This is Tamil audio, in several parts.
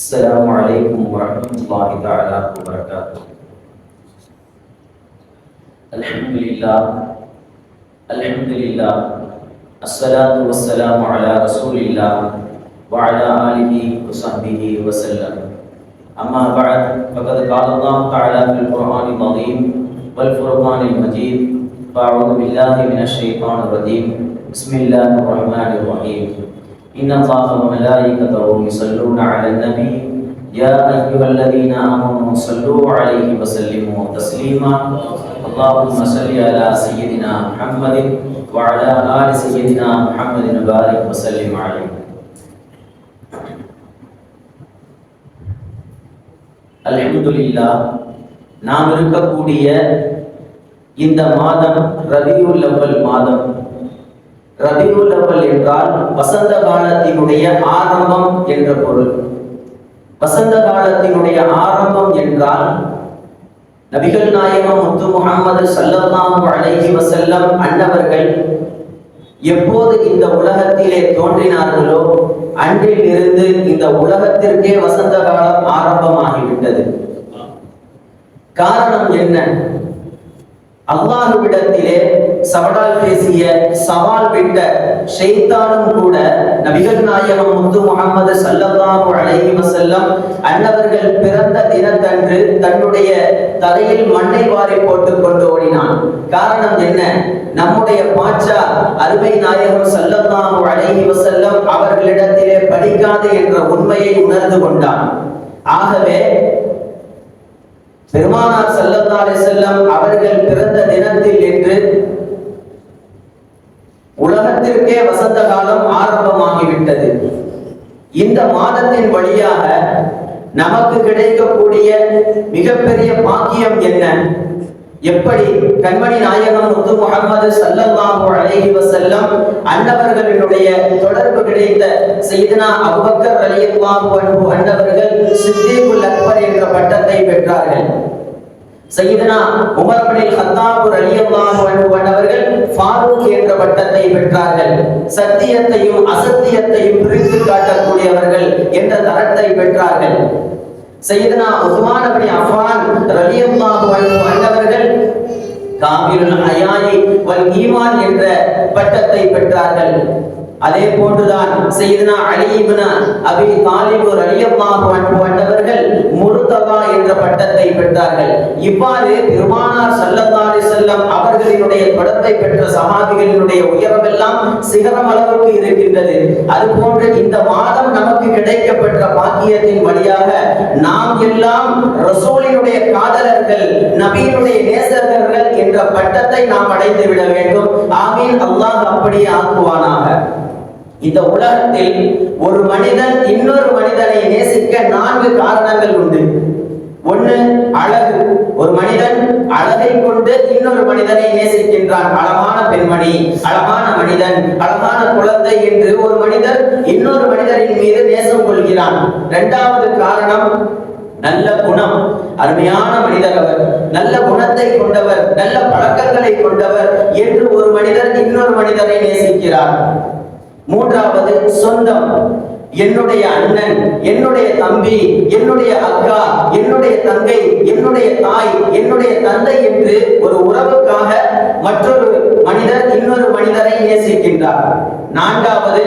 السلام عليكم ورحمة الله تعالى وبركاته. الحمد لله الصلاة والسلام على رسول الله وعلى آله وصحبه وسلم. أما بعد فقد قال الله تعالى في القرآن العظيم والفرقان المجيد: فأعوذ بالله من الشيطان الرجيم. بسم الله الرحمن الرحيم. إن الله وملائكته يصلون على النبي يا أيها الذين آمنوا صلوا عليه وسلموا تسليما. اللهم صل على سيدنا محمد وعلى آل سيدنا محمد وبارك وسلم عليه. அல்ஹம்துலில்லாஹ், நாம் இருக்கக்கூடிய இந்த மாதம் ரபியுல் அவ்வல் மாதம். ரபியுல் அவ்வல் என்றால் வசந்த காலத்தினுடைய ஆரம்பம் என்ற பொருள். வசந்த காலத்தினுடைய ஆரம்பம் என்றால் நபிகள் நாயகம் முத்து முஹம்மது ஸல்லல்லாஹு அலைஹி வஸல்லம் அன்னவர்கள் எப்போது இந்த உலகத்திலே தோன்றினார்களோ அன்றில் இருந்து இந்த உலகத்திற்கே வசந்த காலம் ஆரம்பமாகிவிட்டது. காரணம் என்ன? அல்லாஹ்விடத்திலே சவால் பேசிய சவால் விட்ட ஷைத்தானும் கூட நபிகள் நாயகம் முத்து முஹம்மது ஸல்லல்லாஹு அலைஹி வஸல்லம் அன்னவர்கள் பிறந்த தினத்தன்று தன்னுடைய தலையில் மண்ணை வாரி போட்டுக் கொண்டு ஓடினான். காரணம் என்ன? நம்முடைய பாட்சா அருமை நாயகம் ஸல்லல்லாஹு அலைஹி வஸல்லம் அவர்களிடத்திலே படிக்காது என்ற உண்மையை உணர்ந்து கொண்டான். ஆகவே பெருமானார் ஸல்லல்லாஹு அலைஹி வஸல்லம் அவர்கள் பிறந்த தினத்தில் என்று உலகத்திற்கே வசந்த காலம் ஆரம்பமாகிவிட்டது. இந்த மாதத்தின் வழியாக நமக்கு கிடைக்கக்கூடிய மிகப்பெரிய பாக்கியம் என்ன? எப்படி கண்மணி நாயகம் முத்து முஹம்மது ஸல்லல்லாஹு அலைஹி வஸல்லம் அன்னவர்களினுடைய தொடர்பு கிடைத்த சையதுனா அபூபக்கர் ரலியல்லாஹு அன்ஹு அன்னவர்கள் சித்தீக்குல் அக்பர் என்ற பட்டத்தை பெற்றார்கள். சையதுனா உமர் இப்னு கத்தாப் ரலியல்லாஹு அன்ஹு அன்னவர்கள் ஃபாரூக் என்ற பட்டத்தை பெற்றார்கள். சத்தியத்தையும் அசத்தியத்தையும் பிரித்து காட்டக்கூடியவர்கள் என்ற தரத்தை பெற்றார்கள். சையதுனா உஸ்மான் இப்னு அஃபான் ரலியல்லாஹு அன்ஹு அன்னவர்கள் காமிலுல் ஹயாயி வல் ஈமான் என்ற பட்டத்தை பெற்றார்கள். அதே போன்றுதான் சையதுனா அலி இப்னு அபி தாலிப் ரலியல்லாஹு அன்ஹு அன்னவர்கள் முர்தபா என்ற பட்டத்தை பெற்றார்கள். இவ்வாறு பெருமானார் ஸல்லல்லாஹு அலைஹி வஸல்லம் அவர்களினுடைய தொடர்பை பெற்ற சஹாபிகளினுடைய உயரமெல்லாம் சிகரம் அளவுக்கு இருக்கின்றது. அதுபோன்று இந்த மாதம் நமக்கு கிடைக்கப்பெற்ற பாக்கியத்தின் வழியாக நாம் எல்லாம் ரசூலினுடைய காதலர்கள், நபியினுடைய நேசர்கள் என்ற பட்டத்தை நாம் அடைந்து விட வேண்டும். ஆமீன். அல்லாஹ் அப்படியே ஆக்குவானாக. இந்த உலகத்தில் ஒரு மனிதன் இன்னொரு மனிதனை நேசிக்க 4 காரணங்கள் உண்டு. ஒன்று, அழகு. ஒரு மனிதன் அழகை கொண்டு இன்னொரு மனிதனை நேசிக்கின்றான். அழகான பெண்மணி, அழகான மனிதன், அழகான குழந்தை என்று ஒரு மனிதர் இன்னொரு மனிதரின் மீது நேசம் கொள்கிறான். 2வது காரணம், நல்ல குணம். அருமையான மனிதர் அவர், நல்ல குணத்தை கொண்டவர், நல்ல பழக்கங்களை கொண்டவர் என்று ஒரு மனிதர் இன்னொரு மனிதரை நேசிக்கிறார். 3வது, சொந்தம். என்னுடைய அண்ணன், என்னுடைய தம்பி, என்னுடைய அக்கா, என்னுடைய தங்கை, என்னுடைய தாய், என்னுடைய தந்தை என்று ஒரு உறவுக்காக மற்றொரு மனிதர் இன்னொரு மனிதரை நேசிக்கின்றார். 4வது,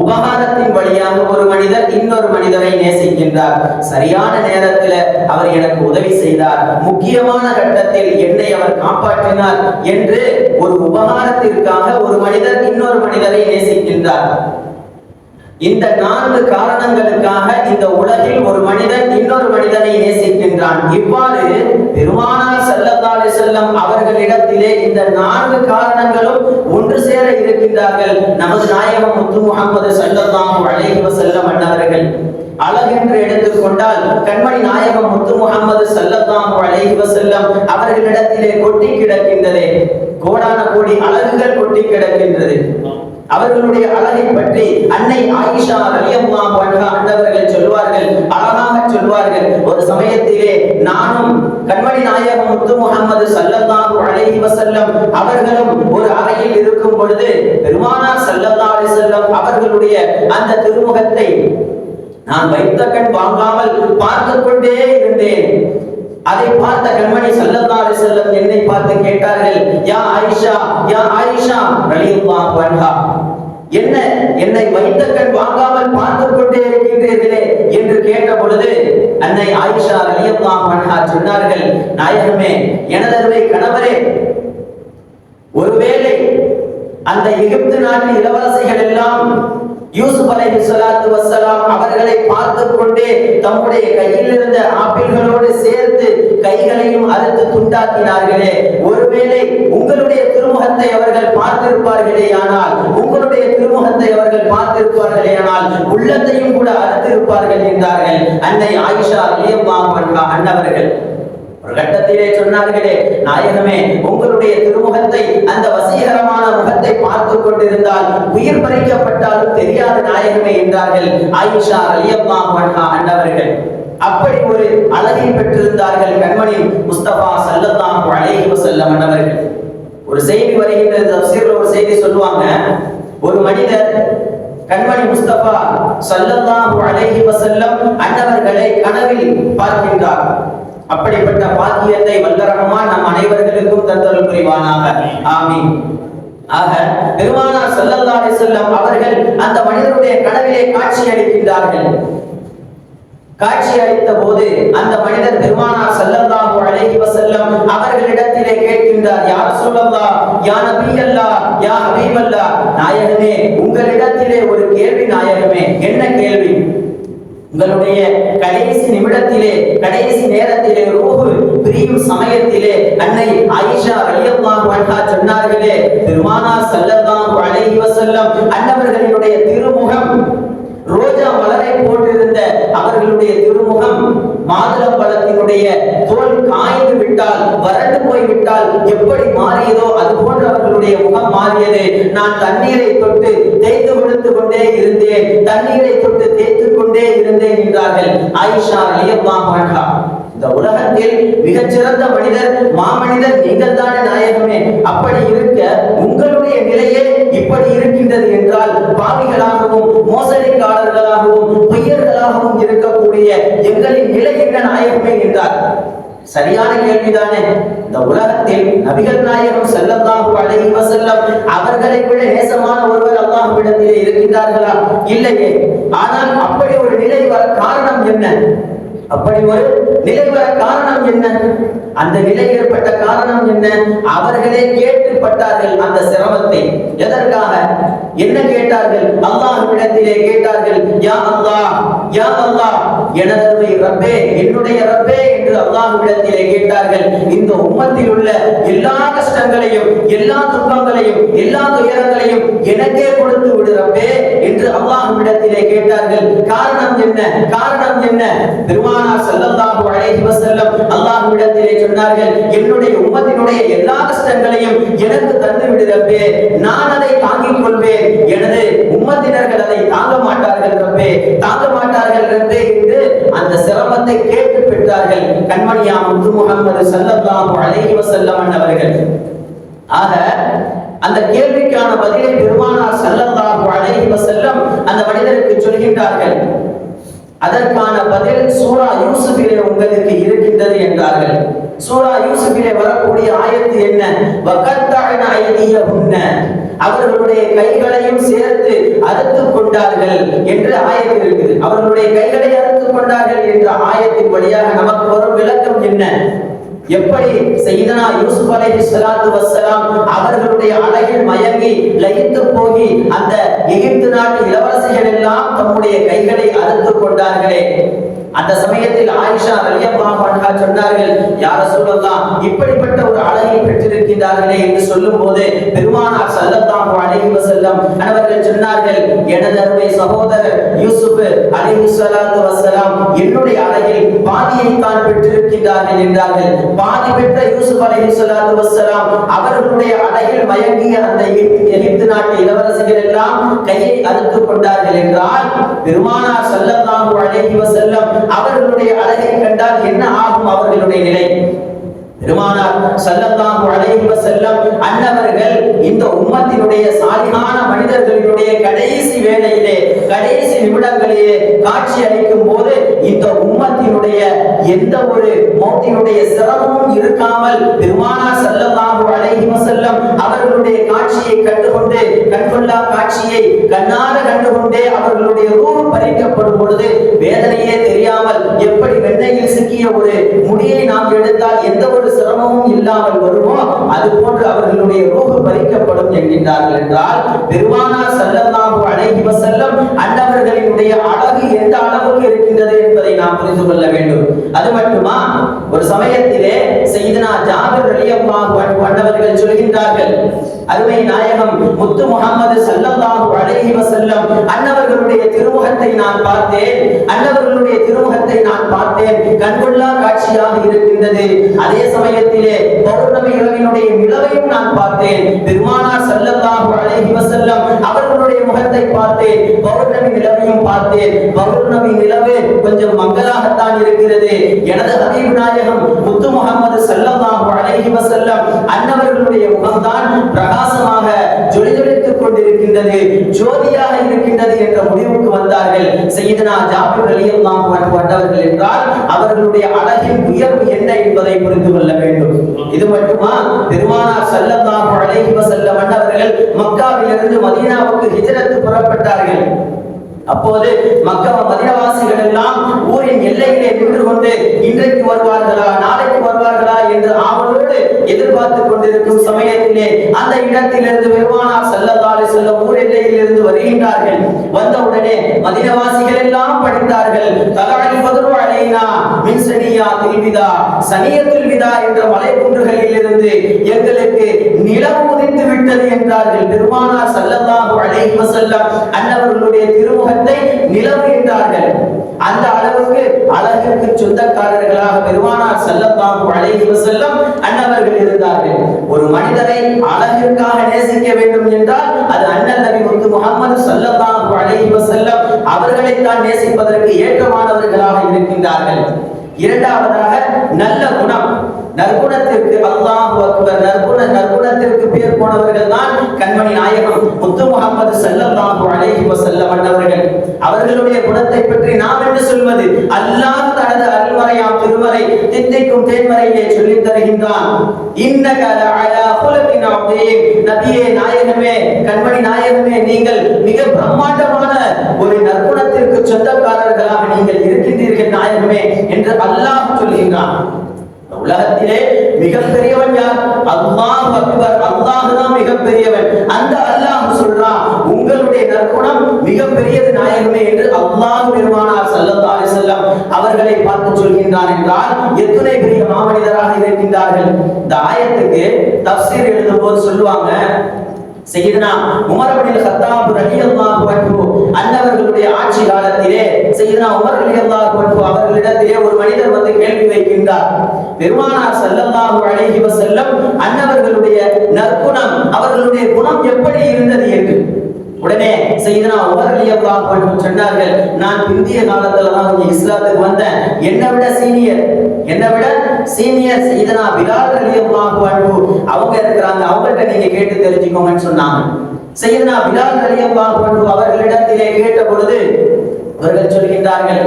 உபகாரத்தின் வழியாக ஒரு மனிதர் இன்னொரு மனிதரை நேசிக்கின்றார். சரியான நேரத்தில் அவர் எனக்கு உதவி செய்தார், முக்கியமான கட்டத்தில் என்னை அவர் காப்பாற்றினார் என்று ஒரு உபகாரத்திற்காக ஒரு மனிதர் இன்னொரு மனிதரை நேசிக்கின்றார். இந்த 4 காரணங்களுக்காக இந்த உலகில் ஒரு மனிதன் இன்னொரு மனிதனை நேசிக்கின்றான். இவ்வாறு பெருமானார் ஸல்லல்லாஹு அலைஹி வஸல்லம் அவர்களிடத்திலே இந்த 4 காரணங்களும் ஒன்று சேர இருக்கின்றார்கள். நமது நாயகம் முத்து முஹம்மது ஸல்லல்லாஹு அலைஹி வஸல்லம் அன்னவர்கள் அழகென்று எடுத்துக்கொண்டால் கண்மணி நாயகம் முத்து முஹம்மது ஸல்லல்லாஹு அலைஹி வஸல்லம் அவர்களிடத்திலே கொட்டி கிடக்கின்றதே கோடான கோடி அழகுகள் கொட்டி கிடக்கின்றது. அவர்களுடைய அழகை பற்றி அன்னை ஆயிஷா ரலியல்லாஹு அன்ஹா அன்னவர்கள் சொல்வார்கள், அழகாக சொல்வார்கள். ஒரு சமயத்திலே நானும் கண்மணி நாயகம் முத்து முஹம்மது ஸல்லல்லாஹு அலைஹி வஸல்லம் அவர்களும் ஒரு அறையில் இருக்கும் பொழுது பெருமானார் ஸல்லல்லாஹு அலைஹி வஸல்லம் அவர்களுடைய அந்த திருமுகத்தை நான் வைத்த கண் வாங்காமல் பார்த்து கொண்டே இருந்தேன். அதை பார்த்த கண்மணி ஸல்லல்லாஹு அலைஹி வஸல்லம் என்னை பார்த்து கேட்டார்கள், யா ஆயிஷா, யா ஆயிஷா ரலியல்லாஹு அன்ஹா, என்ன என்னை வைத்த கண் வாங்காமல் பார்த்து கொண்டே இருக்கின்றீர்களே என்று கேட்ட பொழுது அன்னை ஆயிஷா ரலியல்லாஹு அன்ஹா சொன்னார்கள், நாயகமே, எனதருமை கணவரே, ஒருவேளை அந்த எகிப்து நாட்டு இளவரசிகள் எல்லாம் யூசுப் அலைஹிஸ்ஸலாத்து வஸ்ஸலாம் அவர்களை பார்த்து கொண்டே தம்முடைய கையில் இருந்த ஆப்பிள்களோடு சேர்த்து கைகளையும் அறுத்து துண்டாக்கினார்களே, ஒருவேளை உங்களுடைய திருமுகத்தை அவர்கள் பார்த்திருப்பார்களே ஆனால், உங்களுடைய திருமுகத்தை அவர்கள் பார்த்திருப்பார்களே ஆனால் உள்ளத்தையும் கூட அறுத்திருப்பார்கள் என்றார்கள் அன்னை ஆயிஷா ரலியல்லாஹு அன்ஹா அன்னவர்கள். ஒரு கட்டத்திலே சொன்னார்களே, நாயகமே, உங்களுடைய திருமுகத்தை, அந்த வசீகரமான முகத்தை பார்த்து கொண்டிருந்தால் உயிர் பறிக்கப்பட்டாலும் தெரியாத நாயகமே என்றார்கள் ஆயிஷா ரலியல்லாஹு அன்ஹா அன்னவர்கள். அப்படி ஒரு அழகை பெற்றிருந்தார்கள் கண்மணி முஸ்தபா ஸல்லல்லாஹு அலைஹி வஸல்லம் அன்னவர்கள். ஒரு செய்தி வருகின்றது, தஃசீர்ல ஒரு செய்தி சொல்லுவாங்க, ஒரு மனிதர் கண்மணி முஸ்தபா ஸல்லல்லாஹு அலைஹி வஸல்லம் அன்னவர்களை கனவில் பார்க்கின்றார். அப்படிப்பட்ட பாக்கியத்தை வல்ல ரஹ்மான் நம் அனைவர்களுக்கும் தந்தருள் புரிவானாக, ஆமீன். ஆக பெருமானார் ஸல்லல்லாஹு அலைஹி வஸல்லம் அவர்கள் அந்த மனிதனுடைய கனவிலே காட்சி அளிக்கின்றார்கள். காட்சி அளித்த போது அந்த மனிதர் பெருமானார் ஸல்லல்லாஹு அலைஹி வஸல்லம் அவர்களிடத்திலே கேட்கின்றார், யா ரசூலல்லாஹ், யா நபியல்லாஹ், யா ஹபீபல்லாஹ், நாயகமே, உங்களிடத்திலே ஒரு கேள்வி நாயகமே. என்ன கேள்வி? உங்களுடைய கடைசி நிமிடத்திலே, கடைசி நேரத்திலே, ரூஹ் பிரியும் சமயத்திலே அன்னை ஆயிஷா ரலியல்லாஹு அன்ஹா சொன்னார்களே, பெருமானார் ஸல்லல்லாஹு அலைஹி வஸல்லம் அன்னவர்களுடைய திருமுகம் ரோஜா மலரை போட்டிருந்த அவர்களுடைய திருமுகம் மாதுளம்பழத்தினுடைய தோல் காய்ந்து விட்டால், வறண்டு போய்விட்டால் எப்படி மாறியதோ அது போன்று அவர்களுடைய முகம் மாறியது. நான் தண்ணீரை தொட்டு தேய்த்து கொடுத்து கொண்டே இருந்தேன், தண்ணீரை தொட்டு தேய்த்து கொண்டே இருந்தேன் என்றார்கள் ஆயிஷா ரலியல்லாஹு அன்ஹா. இந்த உலகத்தில் மிகச்சிறந்த மனிதர், மாமனிதர் நீங்கள் தானே நாயகமே. அப்படி இருக்க உங்களுடைய நிலையே இப்படி இருக்கின்றது என்றால், பாவிகளாகவும் மோசடிக்காரர்களாகவும் பொய்யர்களாகவும் இருக்கக்கூடிய எங்களின் நிலை என்ன நாயகமே என்றார். சரியான கேள்விதானே. இந்த உலகத்தில் நபிகள் நாயகம் ஸல்லல்லாஹு அலைஹி வஸல்லம் அவர்களை விட நேசமான ஒருவர் அல்லாஹ்விடத்திலே இருக்கின்றார்களா? இல்லையே. ஆனால் அப்படி ஒரு நிலை வர காரணம் என்ன? அப்படி ஒரு நிலை வர காரணம் என்ன? அந்த நிலை ஏற்பட்ட காரணம் என்ன? அவர்களே கேட்டுப்பட்டார்கள் அந்த சிரமத்தை. எதற்காக? என்ன கேட்டார்கள்? அல்லாஹ்விடத்திலே கேட்டார்கள், யா அல்லாஹ், யா அல்லாஹ், எனதருமை ரப்பே, என்னுடைய ரப்பே என்று அல்லாஹ்விடத்திலே கேட்டார்கள். இந்த உம்மத்தில் உள்ள எல்லா கஷ்டங்களையும், எல்லா துன்பங்களையும், எல்லா துயரங்களையும் எனக்கே கொடுத்து விடு ரப்பே என்று அல்லாஹ்விடத்திலே கேட்டார்கள். காரணம் என்ன? காரணம் என்ன? பெருமானார் ஸல்லல்லாஹு அலைஹி வஸல்லம் அல்லாஹ்விடத்திலே சொன்னார்கள், என்னுடைய உம்மத்தினுடைய எல்லா கஷ்டங்களையும் எனக்கு தந்து விடு ரப்பே, நான் அதை தாங்கிக் கொள்வேன், எனது உம்மத்தினர்கள் அதை தாங்க மாட்டார்கள் ரப்பே, தாங்க மாட்டார்கள் ரப்பே என்று அந்த சிரமத்தை கேட்டு பெற்றார்கள் கண்மணியா முத்து முஹம்மது ஸல்லல்லாஹு அலைஹி வஸல்லம் அவர்கள். ஆக அந்த கேள்விக்கான பதிலை பெருமானார் ஸல்லல்லாஹு அலைஹி வஸல்லம் அந்த மனிதருக்கு சொல்கின்றார்கள். அதற்கான பதில் சூரா யூசுஃபிலே உங்களுக்கு இருக்கின்றது என்றார்கள். சூரா யூசுஃபிலே வரக்கூடிய ஆயத்து என்ன? வகத்தஅன ஐதியஹுன்ன, அவர்களுடைய கைகளையும் சேர்த்து அறுத்து கொண்டார்கள் என்று ஆயத்து இருக்குது. அவர்களுடைய கைகளை அறுத்து கொண்டார்கள் என்ற ஆயத்தின் வழியாக நமக்கு வரும் விளக்கம் என்ன? எப்படி சையதனா யூசுப் அலைஹிஸ்ஸலாத்து வஸ்ஸலாம் அவர்களுடைய அழகில் மயங்கி லயித்து போகி அந்த எகிப்து நாட்டு இளவரசிகள் எல்லாம் தம்முடைய கைகளை அறுத்து கொண்டார்களே, அந்த சமயத்தில் ஆயிஷா ரலியல்லாஹு அன்ஹா சொன்னார்கள், யா ரசூலல்லாஹ், இப்படிப்பட்ட ஒரு அழகை பெற்றிருக்கிறார்களே என்று சொல்லும்போது பெருமானார் ஸல்லல்லாஹு அலைஹி வஸல்லம் அவர்கள் சொன்னார்கள், எனது அருமை சகோதரர் யூசுப் அலைஹிஸ்ஸலாத்து வஸ்ஸலாம் என்னுடைய அழகில் பாதியை தான் பெற்றிருக்கிறார்கள் என்றார்கள். பாதி பெற்ற யூசுப் அலைஹிஸ்ஸலாத்து வஸ்ஸலாம் அவர்களுடைய அழகில் மயங்கிய அந்த எகிப்து நாட்டு இளவரசிகள் எல்லாம் கையை அறுத்து கொண்டார்கள் என்றால், பெருமானார் ஸல்லல்லாஹு அலைஹி வஸல்லம் அவர்களுடைய அழகை கண்டால் என்ன ஆகும் அவர்களுடைய நிலை? பெருமானார் ஸல்லல்லாஹு அலைஹி வஸல்லம் அன்னவர்கள் இந்த உம்மத்தினுடைய சாலிஹான மனிதர்களுடைய கடைசி வேளையிலே, கடைசி நிமிடங்களிலே காட்சி அளிக்கும் போது இந்த உம்மத்தினுடைய எந்த ஒரு மௌத்தினுடைய சிரமமும் இருக்காமல் பெருமானார் ஸல்லல்லாஹு அலைஹி வஸல்லம் அவர்களுடைய காட்சியை கண்டுகொண்டு கண்கொள்ளா காட்சியை கண்ணார கண்டுகொண்டே அவர்களுடைய ரூஹ் பறிக்கப்படும் பொழுது வேதனையே தெரியாமல் எப்படி வெண்ணையில் சிக்கிய ஒரு முடியை நாம் எடுத்தால் எந்த ஒரு சிரமமும் இல்லாமல் வருமோ அது போன்று அவர்களுடைய ரூஹ் பறிக்கப்படும் என்கின்றார்கள் என்றால் பெருமானார் ஸல்லல்லாஹு அலைஹி வஸல்லம் அன்னவர்களினுடைய அழகு எந்த அளவுக்கு இருக்கின்றது என்பதை நாம் புரிந்து கொள்ள வேண்டும். அது மட்டுமா, ஒரு சமயத்திலே சையதுனா ஜாபிர் ரலியல்லாஹு அன்ஹு அன்னவர்கள் சொல்கின்றார்கள், அருமை நாயகம் முத்து முஹம்மது ஸல்லல்லாஹு அலைஹி வஸல்லம் அன்னவர்களுடைய திருமுகத்தை நான் பார்த்தேன், அன்னவர்களுடைய திருமுகத்தை நான் பார்த்தேன், கண்கொள்ளா காட்சியாக இருக்கின்றது. அதே சமயத்திலே பௌர்ணமி இரவினுடைய நிலவையும் நான் பார்த்தேன், பெருமானார் ஸல்லல்லாஹு அலைஹி வஸல்லம் அவர்களுடைய முகத்தை பார்த்தேன், பௌர்ணமி நிலவையும் பார்த்தேன். பௌர்ணமி நிலவு கொஞ்சம் மங்கலாகத்தான் இருக்கிறது. எனது ஹபீப் நாயகம் முத்து முஹம்மது ஸல்லல்லாஹு அலைஹி வஸல்லம் அன்னவர்களுடைய முகம்தான் பிரகாசமாக ஜொலிஜொலித்துக் கொண்டிருக்கின்றது, ஜோதியாக இருக்கின்றது என்ற முடிவுக்கு வந்தார்கள் சையதுனா ஜாபிர் ரலியல்லாஹு அன்ஹு அன்னவர்கள் என்றால் அவர்களுடைய அழகின் உயர்வு என்ன என்பதை புரிந்து கொள்ள வேண்டும். இது மட்டுமா, பெருமானார் ஸல்லல்லாஹு அலைஹி வஸல்லம் அன்னவர்கள் மக்காவிலிருந்து மதீனாவுக்கு ஹிஜ்ரத் புறப்பட்டார்கள். அப்போது மக்கா மதீனாவாசிகள் எல்லாம் ஊரின் எல்லையிலே நின்று கொண்டு இன்றைக்கு வருவார்களா நாளைக்கு வருவார்களா என்று ஆவலோடு எதிர்பார்த்துக் கொண்டிருக்கும் சமயத்திலே அந்த இடத்திலிருந்து பெருமானார் ஸல்லல்லாஹு அலைஹி வஸல்லம் ஊர் எல்லையிலிருந்து வருகின்றார்கள். வந்தவுடனே மதீனாவாசிகள் எல்லாம் படித்தார்கள், தலஅல் பத்ரு அலைனா மின் சனியாத்தில் விதா, சனியத்துல் விதா என்ற மலைக்குன்றுகளில் இருந்து எங்களுக்கு நிலவு உதித்து விட்டது என்றார்கள். பெருமானார் ஸல்லல்லாஹு அலைஹி வஸல்லம் அன்னவர்களுடைய திருமுகத்தை நிலவு என்றார்கள். அந்த அளவுக்கு அழகிற்கு சொந்தக்காரர்களாக பெருமானார் ஸல்லல்லாஹு அலைஹி வஸல்லம் அன்னவர்கள் இருந்தார்கள். ஒரு மனிதரை அழகிற்காக நேசிக்க வேண்டும் என்றால் அது அண்ணல் நபி முத்து முஹம்மது ஸல்லல்லாஹு அலைஹி வஸல்லம் அவர்களை தான் நேசிப்பதற்கு ஏற்றமானவர்களாக இருக்கின்றார்கள். இரண்டாவதாக நல்ல குணம், நற்குணத்திற்கு அல்லாஹு அக்பர், நற்குணத்திற்கு பேர் போனவர்கள் தான் கண்மணி நாயகம் முத்து முஹம்மது ஸல்லல்லாஹு அலைஹி வஸல்லம் அன்னவர்கள். அவர்களுடைய குணத்தை பற்றி நாம் என்ன சொல்வது? அல்லாஹ் தனது அருள்மறையாம் திருமறை தித்திக்கும் தேன்மறையிலே சொல்லித் தருகின்றான், இன்னக லஅலா குலுகின் அதீம். நபியே நாயகமே, கண்மணி நாயகமே, நீங்கள் மிக பிரம்மாண்டமான ஒரு நற்குணத்திற்கு சொந்தக்காரர்களாக நீங்கள் இருக்கின்றீர்கள் நாயகமே என்று அல்லாஹ் சொல்கின்றான். உலகத்திலே மிகப்பெரியவன் யார்? அல்லாஹ் அக்பர், அல்லாஹ் தான் மிகப்பெரியவன். அந்த அல்லாஹ் சொல்றான் உங்களுடைய நற்குணம் மிகப்பெரியது நாயகமே என்று அல்லாஹ் பெருமானார் ஸல்லல்லாஹு அலைஹி வஸல்லம் அவர்களை பார்த்து சொல்கின்றான் என்றால் எத்தனை பெரிய மாமனிதராக இருக்கின்றார்கள். இந்த ஆயத்துக்கு தஃப்சீர் எழுதும்போது சொல்லுவாங்க, சையதுனா உமர் இப்னு கத்தாப் ரலியல்லாஹு அன்ஹு அன்னவர்களுடைய ஆட்சி காலத்திலே சையதுனா உமர் ரலியல்லாஹு அன்ஹு அவர்களிடத்திலே ஒரு மனிதர் வந்து கேள்வி வைக்கின்றார், பெருமானார் ஸல்லல்லாஹு அலைஹி வஸல்லம் அன்னவர்களுடைய நற்குணம், அவர்களுடைய குணம் எப்படி இருந்தது என்று. உடனே சையதுனா உமர் ரலியல்லாஹு அன்ஹு சொன்னார்கள், நான் பிந்திய காலத்துல தான் இஸ்லாத்துக்கு வந்தேன், என்னை விட சீனியர் சையதுனா பிலால் ரலியல்லாஹு அன்ஹு அவங்க இருக்கிறாங்க, அவங்கள்ட்ட நீங்க கேட்டு தெரிஞ்சுக்கோங்கன்னு சொன்னாங்க. சையதுனா பிலால் ரலியல்லாஹு அன்ஹு அவர்களிடத்திலே கேட்ட பொழுது அவர்கள் சொல்கின்றார்கள்,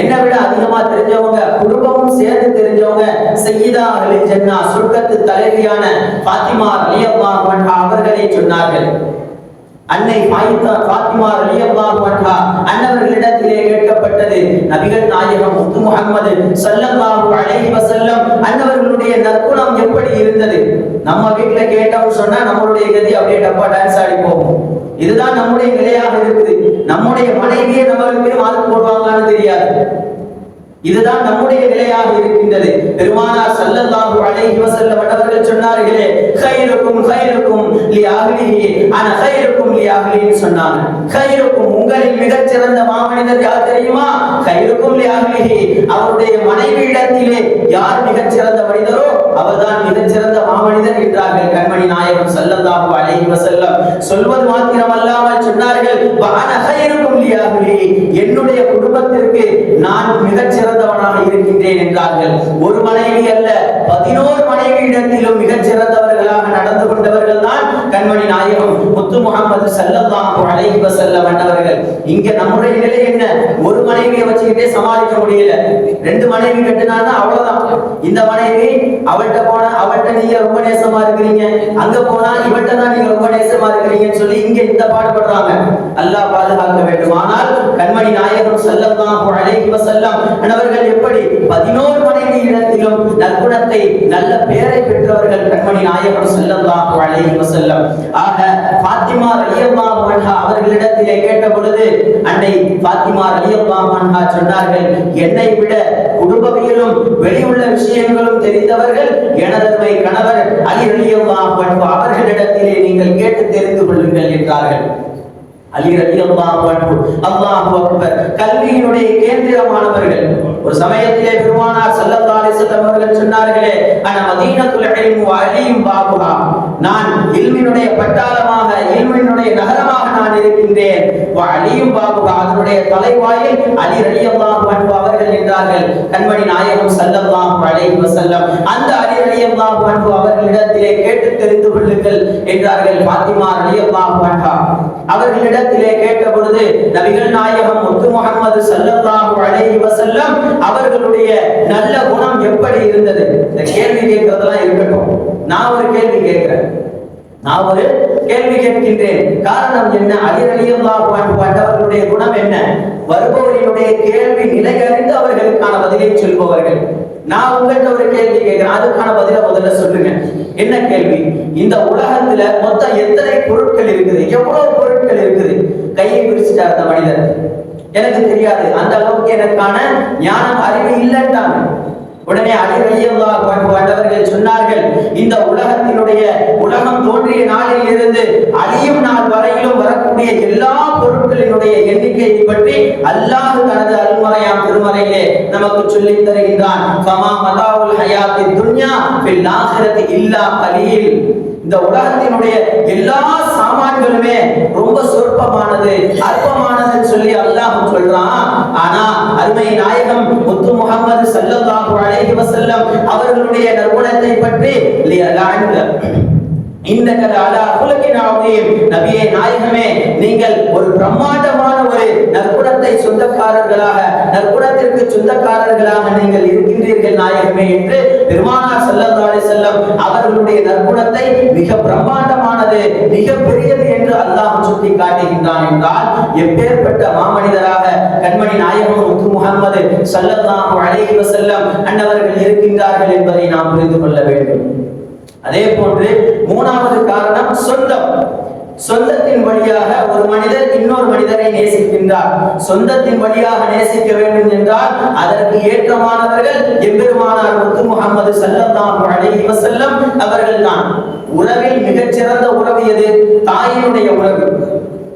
என்னை விட அதிகமா தெரிஞ்சவங்க, குடும்பமும் சேர்ந்து தெரிஞ்சவங்க சையதா அஹ்லில் ஜன்னா, சொர்க்கத்து தலைவியான ஃபாத்திமா ரலியல்லாஹு அன்ஹா அவர்களை சொன்னார்கள். அன்னை ஃபாத்திமா ரலியல்லாஹு அன்ஹா அன்னவர்களிடத்திலே கேட்கப்பட்டது, நபிகள் நாயகம் முத்து முஹம்மது ஸல்லல்லாஹு அலைஹி வஸல்லம் அன்னவர்களுடைய நற்குணம் எப்படி இருந்தது? நம்ம வீட்ல கேட்டோம்னு சொன்னா நம்மளுடைய கதி அப்படியே டப்பா டான்ஸ் ஆடி போகும். இதுதான் நம்முடைய நிலையாக இருக்குது. நம்முடைய மனைவியே நம்மளுக்கு மார்க் போடுவாங்கன்னு தெரியாது. இதுதான் நம்முடைய நிலையாக இருக்கின்றது. பெருமானார் ஸல்லல்லாஹு அலைஹி வஸல்லம் அவர்கள் சொன்னார்களே, கைருக்கும் லி அஹ்லிஹி அன கைருக்கும் லி அஹ்லிஹி சொன்னாங்க. கைருக்கும் உங்களில் மிகச் சிறந்த மாமனிதர் யார் தெரியுமா? கைருக்கும் லி அஹ்லிஹி, அவருடைய மனைவியிடத்திலே யார் மிகச் சிறந்த மனிதரோ அவர்தான் மிகச் சிறந்த மாமனிதர் என்றார்கள் கண்மணி நாயகம் ஸல்லல்லாஹு அலைஹி வஸல்லம். சொல்வது மாத்திரமல்லாமல் சொன்னார்கள், வஅன கைருக்கும் லி அஹ்லிஹி, என்னுடைய குடும்பத்திற்கு நான் மிகச் சிறந்தவனாக இருக்கின்றேன் என்றார்கள். ஒரு மனைவி அல்ல, 11 மனைவியிடத்திலும் மிகச் சிறந்தவர்களாக நடந்து கொண்டவர்கள் தான் கண்மணி நாயகம் முத்து முத்து முஹம்மது ஸல்லல்லாஹு அலைஹி வஸல்லம் அன்னவர்கள் இங்க நம்முடைய நிலை என்ன? ஒரு மனைவியை வச்சுக்கிட்டே சமாளிக்க முடியல, 2 மனைவி கட்டினான்னா அவ்வளவுதான். இந்த மனைவி அவள்கிட்ட போனா அவள்கிட்ட நீங்க ரொம்ப நேசமா இருக்கிறீங்க, அங்க போனா இவள்கிட்ட தான் நீங்க ரொம்ப நேசமா இருக்கிறீங்கன்னு சொல்லி இங்க இந்த பாடுபடுறாங்க. அல்லாஹ் பாதுகாக்க வேண்டும். ஆனால் கண்மணி நாயகம் ஸல்லல்லாஹு அலைஹி வஸல்லம் அன்னவர்கள் எப்படி 11 மனைவி இடத்திலும் நற்குணத்தை நல்ல பேரை பெற்றவர்கள் கண்மணி நாயகம் ஸல்லல்லாஹு அலைஹி வஸல்லம். ஆக ஃபாத்திமா ரலியல்லாஹு அன்ஹா அவர்களிடத்திலே கேட்ட பொழுது அன்னை ஃபாத்திமா ரலியல்லாஹு அன்ஹா சொன்னார்கள், என்னை விட குடும்பவியலும் வெளியுள்ள விஷயங்களும் தெரிந்தவர்கள் எனதருமை கணவர் அலி ரலியல்லாஹு அன்ஹு அவர்களிடத்திலே நீங்கள் கேட்டு தெரிந்து கொள்ளுங்கள் என்றார்கள். அலி ரலியல்லாஹு அன்ஹு அல்லாஹு அக்பர் கல்வியினுடைய கேந்திரமானவர்கள். ஒரு சமயத்திலே பெருமானார் ஸல்லல்லாஹு அலைஹி வஸல்லம் அவர்கள் சொன்னார்களே, அன மதீனத்துல் இல்மி வ அலியும் பாபுஹா, நான் இல்மினுடைய பட்டாளமாக இல்மினுடைய நகரமாக நான் இருக்கின்றேன். வ அலியும் பாபுஹா, அதனுடைய தலைவாயில் அலி ரலியல்லாஹு அன்ஹு அவர்கள் என்றார்கள் கண்மணி நாயகம் ஸல்லல்லாஹு அலைஹி வஸல்லம். அந்த அலி ரலியல்லாஹு அன்ஹு அவர்களிடத்திலே கேட்டு தெரிந்து கொள்ளுங்கள் என்றார்கள் ஃபாத்திமா ரலியல்லாஹு அன்ஹா. அவர்களிடத்திலே கேட்ட பொழுது நபிகள் நாயகம் முத்து முஹம்மது ஸல்லல்லாஹு அலைஹி வஸல்லம் அவர்களுடைய நல்ல குணம் எப்படி இருந்தது? இந்த கேள்வி கேட்கிறதெல்லாம் இருக்கட்டும், நான் ஒரு கேள்வி கேட்கிறேன், நான் ஒரு கேள்வி கேட்கின்றேன். காரணம் என்ன? அலி ரலியல்லாஹு அன்ஹு அவர்களுடைய குணம் என்ன? வருபவர்களுடைய கேள்வி நிலை அறிந்து அவர்களுக்கான பதிலை சொல்பவர்கள். நான் உங்கள்கிட்ட ஒரு கேள்வி கேட்கிறேன், அதுக்கான பதிலை முதல்ல சொல்லுங்க. என்ன கேள்வி? இந்த உலகத்துல மொத்தம் எத்தனை பொருட்கள் இருக்குது? எவ்வளவு பொருட்கள் இருக்குது? கையை விரிச்சிட்டார் அந்த மனிதர். எனக்கு தெரியாது, அந்த அளவுக்கு எனக்கான ஞானம் அறிவு இல்லைன்றாங்க. உடனே அலி ரலியல்லாஹு அன்ஹு அவர்கள் சொன்னார்கள், இந்த உலகம் தோன்றிய நாளில் இருந்து அழியும் நாள் வரையிலும் வரக்கூடிய எல்லா பொருட்களினுடைய எண்ணிக்கையை பற்றி அல்லாஹ் தனது அருள்மறையாம் திருமறையிலே நமக்கு சொல்லித் தருகின்றான். ஃபமா மதாவுல் ஹயாத்தித் துன்யா ஃபில் ஆখিরাতি இல்லா கலீல். இந்த உலகத்தினுடைய எல்லா சாமான்களுமே ரொம்ப சொற்பமானது, அற்பமானதுன்னு சொல்லி அல்லாஹ் சொல்றான். ஆனா அருமை நாயகம் முத்து முஹம்மது ஸல்லல்லாஹு அலைஹி வஸல்லம் அவர்களுடைய நற்குணத்தை பற்றி இன்னக அலா குலகின் அதீம், நபியே நாயகமே, நீங்கள் ஒரு பிரம்மாண்டமான ஒரு நற்குணத்தை சொந்தக்காரர்களாக, நற்குணத்திற்கு சொந்தக்காரர்களாக நீங்கள் இருக்கின்றீர்கள் நாயகமே என்று பெருமானார் ஸல்லல்லாஹு அலைஹி வஸல்லம் அவர்களுடைய நற்குணத்தை மிக பிரம்மாண்டமானது, மிக பெரியது என்று அல்லாஹ் சுட்டி காட்டுகின்றான். என்றால் எப்பேற்பட்ட மாமனிதராக கண்மணி நாயகம் முத்து முஹம்மது ஸல்லல்லாஹு அலைஹி வஸல்லம் அன்னவர்கள் இருக்கின்றார்கள் என்பதை நாம் புரிந்து கொள்ள வேண்டும். அதே போன்று மூணாவது காரணம் சொந்தம். சொந்தத்தின் வழியாக ஒரு மனிதர் இன்னொரு மனிதரை நேசிக்கின்றார். சொந்தத்தின் வழியாக நேசிக்க வேண்டும் என்றால் அதற்கு ஏற்றமானவர்கள் எம்பெருமானார் முத்து முஹம்மது ஸல்லல்லாஹு அலைஹி வஸல்லம் அவர்கள்தான். உறவில் மிகச்சிறந்த உறவு எது? தாயினுடைய உறவு.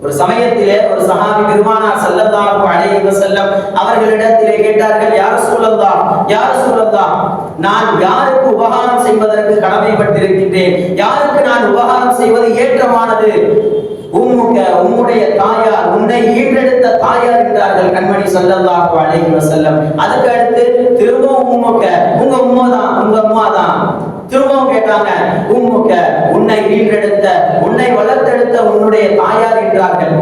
ஒரு சமயத்திலே ஒரு சஹாபி பெருமானார் ஸல்லல்லாஹு அலைஹி வஸல்லம் அவர்களிடத்திலே கேட்டார்கள், யா ரசூலல்லாஹ், யா ரசூலல்லாஹ், நான் யாருக்கு உபகாரம் செய்வதற்கு கடமைப்பட்டிருக்கின்றேன், யாருக்கு நான் உபகாரம் செய்வது ஏற்றமானது? உம்முடைய தாயார், உன்னை ஈன்றெடுத்த தாயார் என்றார்கள் கண்மணி ஸல்லல்லாஹு அலைஹி வஸல்லம். அதுக்கு அடுத்து திரும்பவும் உங்க உம்மா தான். திரும்பவும் கேட்டாங்க, உன்னை ஈன்றெடுத்த, உன்னை வளர்த்தெடுத்த உன்னுடைய தாயார் என்றார்கள்.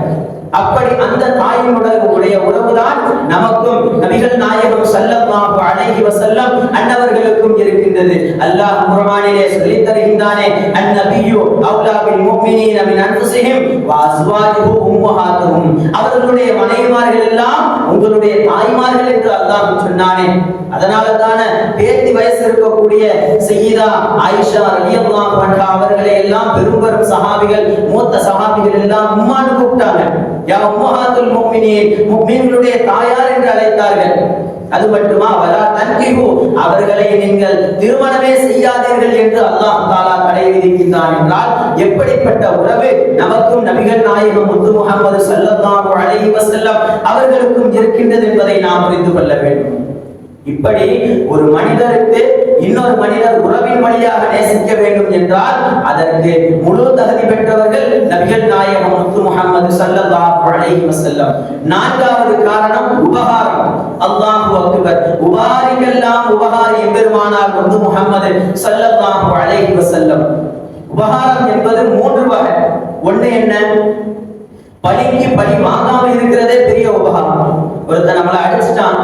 அப்படி அந்த தாயினுடைய உறவுதான் நமக்கும் நபிகள் நாயகம் ஸல்லல்லாஹு அலைஹி வஸல்லம் அன்னவர்களுக்கும் இருக்கின்றது. அல்லாஹ் குர்ஆனிலே சொல்லித் தருகின்றானே, அந்நபியு அவுலா பில் முஃமினீன மின் அன்ஃபுஸிஹிம் வ அஸ்வாஜுஹு உம்மஹாத்துஹும், அவர்களுடைய மனைவிமார்கள் எல்லாம் உங்களுடைய தாய்மார்கள் என்று அல்லாஹ் சொன்னானே. அதனால தான பேத்தி வயசு இருக்கக்கூடிய சய்யிதா ஆயிஷா ரலியல்லாஹு அன்ஹா அவர்களை எல்லாம் பெரும் சஹாபிகள், மூத்த சஹாபிகள் எல்லாம் உம்மான்னு கூப்பிட்டாங்க. யா உம்மஹாத்துல் முஃமினீன், முஃமின்களுடைய தாயார் என்று அழைத்தார்கள். அது மட்டுமா, வலா தன்கிஹு, அவர்களை நீங்கள் திருமணமே செய்யாதீர்கள் என்று அல்லாஹ் தஆலா தடை விதிக்கின்றான். என்றால் எப்படிப்பட்ட உறவு நமக்கும் நபிகள் நாயகம் முத்து முஹம்மது ஸல்லல்லாஹு அலைஹி வஸல்லம் அவர்களுக்கும் இருக்கின்றது என்பதை நாம் புரிந்து கொள்ள வேண்டும். இப்படி ஒரு மனிதருக்கு இன்னொரு மனிதர் உறவின் வழியாக நேசிக்க வேண்டும் என்றால் அதற்கு முழு தகுதி பெற்றவர்கள் நபிகள் நாயகம் முத்து முஹம்மது ஸல்லல்லாஹு அலைஹி வஸல்லம். நான்காவது காரணம் உபகாரம். அல்லாஹு அக்பர். உபாரிக்கெல்லாம் உபகாரி எம்பெருமானார் முத்து முஹம்மது ஸல்லல்லாஹு அலைஹி வஸல்லம். உபகாரம் என்பது 3 வகை. ஒண்ணு என்ன, பழிக்கு பழி வாங்காம இருக்கிறதே பெரிய உபகாரம். ஒருத்தர் நம்மளை அடிச்சுட்டான்,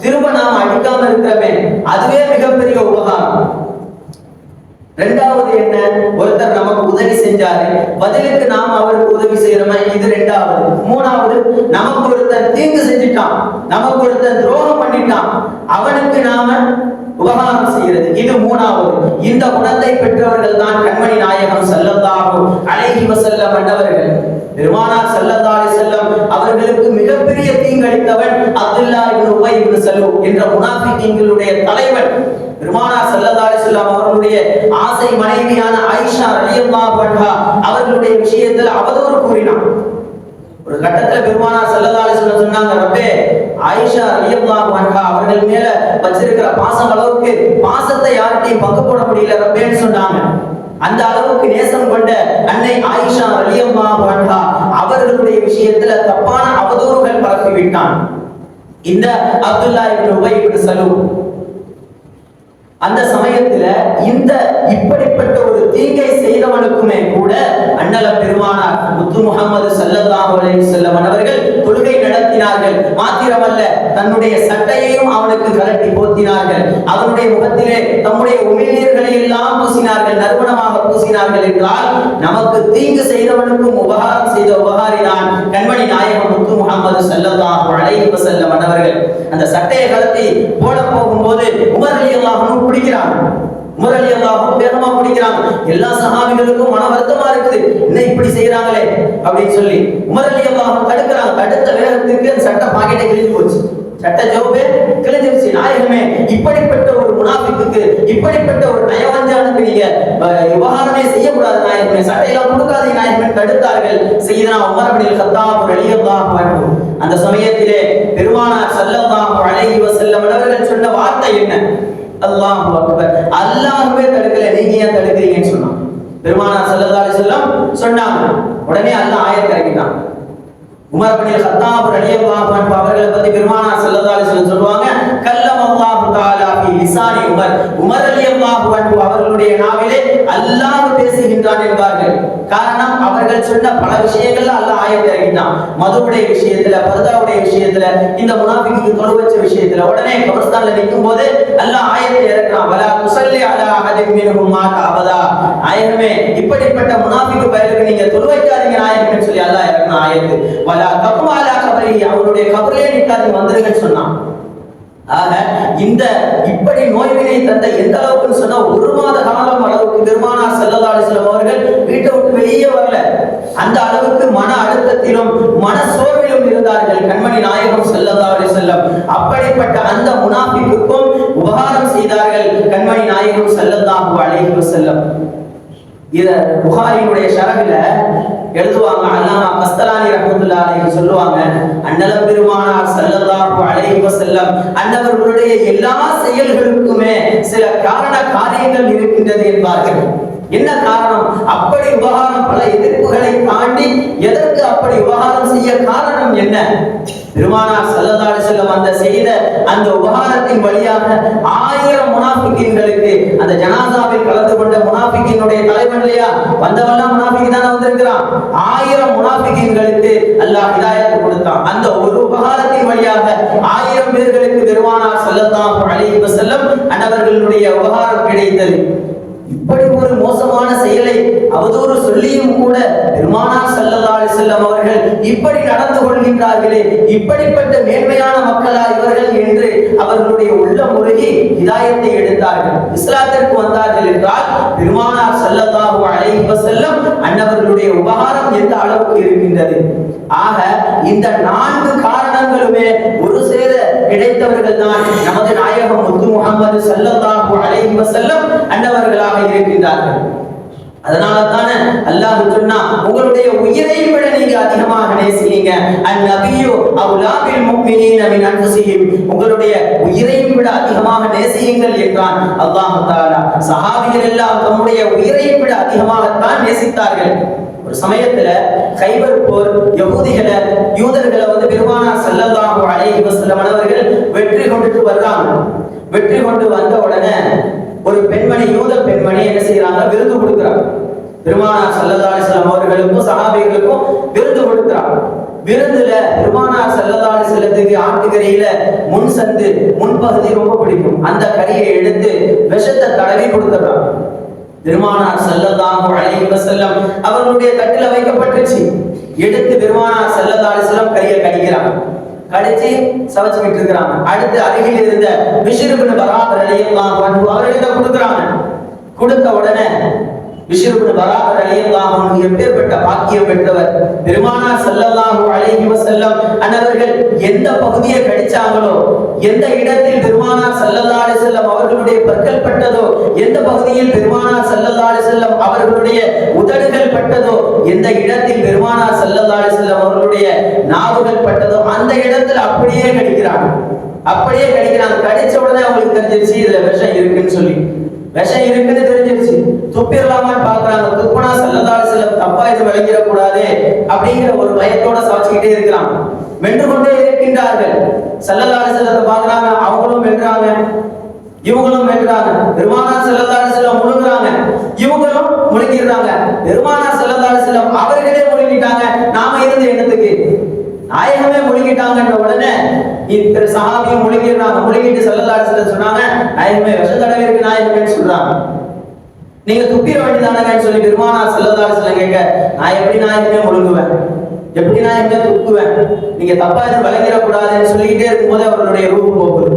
திரும்ப நாம அடிக்காம இருக்கிறவே அதுவே மிகப்பெரிய உபகாரம். ரெண்டாவது என்ன, ஒருத்தர் நமக்கு உதவி செஞ்சாரு, பதிலுக்கு நாம அவருக்கு உதவி செய்யறோமா, இது ரெண்டாவது. மூணாவது, நமக்கு ஒருத்தர் தீங்கு செஞ்சுட்டான், நமக்கு ஒருத்தர் துரோகம் பண்ணிட்டான், அவனுக்கு நாம உபகாரம் செய்யறது, இது மூணாவது. இந்த குணத்தை பெற்றவர்கள் தான் கண்மணி நாயகம் ஸல்லல்லாஹு அலைஹி வஸல்லம் அன்னவர்கள். பெருமானார் ஸல்லல்லாஹு அலைஹி வஸல்லம் அவர்களுக்கு மிகப்பெரிய தீங்கழித்தவன் அப்துல்லா இப்னு உபை இப்னு சலூல் என்ற முனாஃபிகீன்களுடைய தலைவன். பெருமானார் ஸல்லல்லாஹு அலைஹி வஸல்லம் அவர்களுடைய ஆசை மனைவியான ஆயிஷா ரலியல்லாஹு அன்ஹா அவர்களுடைய விஷயத்தில் அவதூறு கூறினார். ஒரு கட்டத்துல பெருமானார் ஸல்லல்லாஹு அலைஹி வஸல்லம் சொன்னாங்க, ரப்பே, ஆயிஷா ரலியல்லாஹு அன்ஹா அவர்கள் மேல வச்சிருக்கிற பாசம் அளவுக்கு பாசத்தை யார்கிட்டையும் பங்கு போட முடியல ரப்பேன்னு சொன்னாங்க. அந்த அளவுக்கு நேசம் கொண்ட அன்னை ஆயிஷா ரலியல்லாஹு அன்ஹா அவர்களுடைய விஷயத்துல தப்பான அவதூறுகள் பரப்பி விட்டான் இந்த அப்துல்லா இப்னு உபை இப்னு சலூல். அந்த சமயத்துல இந்த இப்படிப்பட்ட ஒரு தீங்கை செய்தவனுக்குமே கூட அண்ணல பெருமானார் முத்து முஹம்மது ஸல்லல்லாஹு அலைஹி வஸல்லம் அவர்கள் தொழுகை நடத்தினார்கள். மாத்திரமல்ல, தன்னுடைய சட்டையையும் அவனுக்கு கலட்டி போத்தினார்கள். அவனுடைய முகத்திலே தம்முடைய உமிழ்நீர்களை எல்லாம் பூசினார்கள், நறுமணமாக பூசினார்கள். என்றால் நமக்கு தீங்கு செய்தவனுக்கும் உபகாரம் செய்த உபகாரிதான் கண்மணி நாயகம் முத்து முஹம்மது ஸல்லல்லாஹு அலைஹி வஸல்லம் அவர்கள். அந்த சட்டையை கலட்டி போட போகும்போது உமர் ரலியல்லாஹு அன்ஹு பிடிக்கிறாங்க. உமர் ரலியல்லாஹு அன்ஹு வேகமா பிடிக்கிறாங்க. எல்லா சஹாபிகளுக்கும் மன வருத்தமா இருக்குது, என்ன இப்படி செய்யறாங்களே அப்படின்னு சொல்லி உமர் ரலியல்லாஹு அன்ஹு தடுக்கிறாங்க. தடுத்த வேகத்துக்கு அந்த சட்டை பாக்கெட்டை கிழிஞ்சு போச்சு, சட்டை ஜோபே கிழிஞ்சிருச்சு. நாயகமே, இப்படிப்பட்ட ஒரு முனாஃபிக்குக்கு, இப்படிப்பட்ட ஒரு நயவஞ்சனுக்கு நீங்க விவகாரமே செய்யக்கூடாது நாயகமே, சட்டையெல்லாம் கொடுக்காதீங்க நாயகமே தடுத்தார்கள் சையதுனா உமர் இப்னு கத்தாப் ரலியல்லாஹு அன்ஹு. அந்த சமயத்திலே பெருமானார் ஸல்லல்லாஹு அலைஹி வஸல்லம் அவர்கள் சொன்ன வார்த்தை என்ன, அல்லாஹு அக்பர், அல்லாஹ்வே தடுக்கல, நீங்க ஏன் தடுக்கிறீங்கன்னு சொன்னாங்க. பெருமானார் ஸல்லல்லாஹு அலைஹி வஸல்லம் சொன்னாங்க. உடனே அல்லாஹ் ஆயத் இறக்கிட்டான். உமர் இப்னு கத்தாப் ரலியல்லாஹு அன்ஹு அவர்களை பத்தி பெருமானார் ஸல்லல்லாஹு அலைஹி வஸல்லம் சொல்வாங்க, கல்லமல்லாஹு தஆலா ஃபி லிசானி உமர், உமர் ரலியல்லாஹு அன்ஹு அவர்களுடைய நாவிலே அல்லாஹ் பேசுகின்றான் என்பார்கள். காரணம், அவர்கள் சொன்ன பல விஷயங்கள்ல அல்லாஹ் ஆயத் இறக்கிட்டான். மதுவுடைய விஷயத்துல, பர்தாவுடைய விஷயத்துல, இந்த முனாஃபிக்கு தொழு வச்ச விஷயத்துல. உடனே கபர்ஸ்தான்ல நிற்கும் போது அல்லாஹ் ஆயத்தை இறக்குறான், வலா துஸல்லி அலா அஹதின் மின்ஹும் மாத அபதா. நாயகமே, இப்படிப்பட்ட முனாஃபிக்கு பயலுக்கு நீங்க தொழு வைக்காதீங்க நாயகமே சொல்லி அல்லாஹ் இறக்குன ஆயத்து. வலா தக்மா அலா கபரி, அவருடைய கபரிலே நிக்காதீங்க, வந்துருங்கன்னு சொன்னான். ஆக இந்த இப்படி நோய்வினை தந்த எந்த அளவுக்கு சொன்னா, ஒரு மாத காலம் அளவுக்கு பெருமானார் ஸல்லல்லாஹு அலைஹி வஸல்லம் அவர்கள் வீட்டை விட்டு வெளியே வரல. அந்த அளவுக்கு மன அழுத்தத்திலும் மன சோர்விலும் இருந்தார்கள் கண்மணி நாயகம் ஸல்லல்லாஹு அலைஹி வஸல்லம். அப்படிப்பட்ட அந்த முனாஃபிக்குக்கும் உபகாரம் செய்தார்கள் கண்மணி நாயகம் ஸல்லல்லாஹு அலைஹி வஸல்லம். இத புகாரியுடைய ஷரஹ்ல எழுதுவாங்க, அல்லாமா கஸ்தலானி ரஹ்மத்துல்லாஹி அலைஹி சொல்லுவாங்க, அன்னல பெருமானார் ஸல்லல்லாஹு அலைஹி வஸல்லம் அன்னவர்களுடைய எல்லா செயல்களுக்குமே சில காரண காரியங்கள் இருக்கின்றது என்பார்கள். என்ன காரணம்? அப்படி உபகாரம் பல எதிர்ப்புகளை தாண்டி எதற்கு அப்படி உபகாரம் செய்ய காரணம் என்ன? பெருமானார் ஸல்லல்லாஹு அலைஹி வஸல்லம் அந்த செய்த அந்த உபகாரத்தின் வழியாக 1000 முனாஃபிகீன்களுக்கு, அந்த ஜனாசாவில் கலந்து கொண்ட முனாஃபிகீனுடைய தலைவன் இல்லையா, வந்தவெல்லாம் முனாஃபிக் தானே வந்திருக்கிறான், 1000 முனாஃபிகீன்களுக்கு அல்லாஹ் ஹிதாயத் கொடுத்தான். அந்த ஒரு உபகாரத்தின் வழியாக 1000 பேர்களுக்கு பெருமானார் ஸல்லல்லாஹு அலைஹி வஸல்லம் அன்னவர்களுடைய உபகாரம் கிடைத்தது. இப்படி ஒரு மோசமான செயலை அவதூறு சொல்லியும் கூட பெருமானார் ஸல்லல்லாஹு அலைஹி வஸல்லம் அவர்கள் இப்படி நடந்து கொள்கின்றார்களே, இப்படிப்பட்ட மேன்மையான மக்களா இவர்கள் என்று அவர்களுடைய உள்ளம் உருகி ஹிதாயத்தை எடுத்தார்கள், இஸ்லாத்திற்கு வந்தார்கள். என்றால் பெருமானார் ஸல்லல்லாஹு அலைஹி வஸல்லம் அன்னவர்களுடைய உபகாரம் எந்த அளவுக்கு இருக்கின்றது. ஆக இந்த 4 காரணங்களுமே ஒரு சேர கிடைத்தவர்கள் தான் நமது நாயகம் முத்து முஹம்மது ஸல்லல்லாஹு அலைஹி வஸல்லம் அன்னவர்களாக இருக்கின்றார்கள். அதனால தானே அல்லாஹ் சொன்னா, உங்களுடைய உயிரை விட நீங்க அதிகமாக நேசிங்க, அந்நபியு அவுலா பில் முஃமினீன மின் அன்ஃபுஸிஹிம், உங்களுடைய உயிரை விட அதிகமாக நேசியுங்கள் என்றான் அல்லாஹ் தஆலா. சஹாபிகள் எல்லாம் தம்முடைய உயிரை விட அதிகமாகத்தான் நேசித்தார்கள். ஒரு சமயத்துல கைபர் போர் யூதர்களை பெருமானார் ஸல்லல்லாஹு அலைஹி வஸல்லம் அவர்கள் வெற்றி கொண்டு வர்றாங்க. வெற்றி கொண்டு வந்த உடனே ஒரு பெண்மணி, யூத பெண்மணி என்ன செய்யறாங்க, விருந்து கொடுக்குறாங்க. பெருமானார் ஸல்லல்லாஹு அலைஹி வஸல்லம் அவர்களுக்கும் சஹாபிகளுக்கும் விருந்து கொடுக்கிறார். விருந்துல பெருமானார் ஸல்லல்லாஹு அலைஹி வஸல்லத்துக்கு ஆட்டுக்கறியில முன்பகுதி ரொம்ப பிடிக்கும். அந்த கறியை எடுத்து விஷத்தை தடவி கொடுத்துறாங்க. பெருமானார் ஸல்லல்லாஹு அலைஹி வஸல்லம் அவர்களுடைய தட்டில வைக்கப்பட்டுச்சு. எடுத்து பெருமானார் ஸல்லல்லாஹு அலைஹி வஸல்லம் கறியை கடிக்கிறாங்க. கடிச்சு சமைச்சுக்கிட்டு இருக்கிறாங்க. அடுத்து அருகில் இருந்த பிஷ்ர் இப்னு பராத் ரலியல்லாஹு அன்ஹு அவர்கிட்ட கொடுக்குறாங்க. கொடுத்த உடனே பிஷ்ர் இப்னு பராத் ரலியல்லாஹு அன்ஹு எப்பேற்பட்ட பாக்கியம் பெற்றவர். பெருமானார் ஸல்லல்லாஹு அலைஹி வஸல்லம் அன்னவர்கள் எந்த பகுதியை கடிச்சாங்களோ, எந்த இடத்தில் பெருமானார் ஸல்லல்லாஹு அலைஹி வஸல்லம் அவர்களுடைய பற்கள் பட்டதோ, எந்த பகுதியில் பெருமானார் ஸல்லல்லாஹு அலைஹி வஸல்லம் அவர்களுடைய உதடுகள் பட்டதோ, எந்த இடத்தில் பெருமானார் ஸல்லல்லாஹு அலைஹி வஸல்லம் அவர்களுடைய நாவுகள் பட்டதோ அந்த இடத்துல அப்படியே கடிக்கிறாங்க. கடிச்ச உடனே அவங்களுக்கு தெரிஞ்சிருச்சு இதுல விஷம் இருக்குன்னு சொல்லி. விஷம் இருக்குன்னு தெரிஞ்சிருச்சு. துப்பிடலாமான்னு பாக்குறாங்க. துப்புனா ஸல்லல்லாஹு அலைஹி வஸல்லம் தப்பா இது விளங்கிடக்கூடாது அப்படிங்கிற ஒரு பயத்தோட சாட்சிக்கிட்டே இருக்கிறாங்க. வென்று கொண்டே இருக்கின்றார்கள். ஸல்லல்லாஹு அலைஹி வஸல்லத்தை பாக்குறாங்க, அவங்களும் வென்றாங்க, இவங்களும் வென்றாங்க. பெருமானார் ஸல்லல்லாஹு அலைஹி வஸல்லம் முழுங்குறாங்க, இவங்களும் முழுங்கிடுறாங்க. பெருமானார் ஸல்லல்லாஹு அலைஹி வஸல்லம் அவர்களே முழுங்கிட்டாங்க. நாம இருந்த எண்ணத்துக்கு நாயகமே முழுங்கிட்டாங்கன்ற உடனே இத்தனை சஹாபியும் முழுங்கிடுறாங்க. முழுங்கிட்டு ஸல்லல்லாஹு அலைஹி வஸல்லம் சொன்னாங்க, நாயகமே விஷம் தடவை இருக்கு நாயகமே சொல்றாங்க, நீங்க துப்பிட வேண்டியதானங்கன்னு சொல்லி பெருமானார் ஸல்லல்லாஹு அலைஹி வஸல்லம் கேட்க, நான் எப்படி நாயகமே முழுங்குவேன், எப்படி நாயகமே துப்புவேன், நீங்க தப்பா எதுவும் விளங்கிடக்கூடாதுன்னு சொல்லிக்கிட்டே இருக்கும்போது அவர்களுடைய ரூபு போகுது.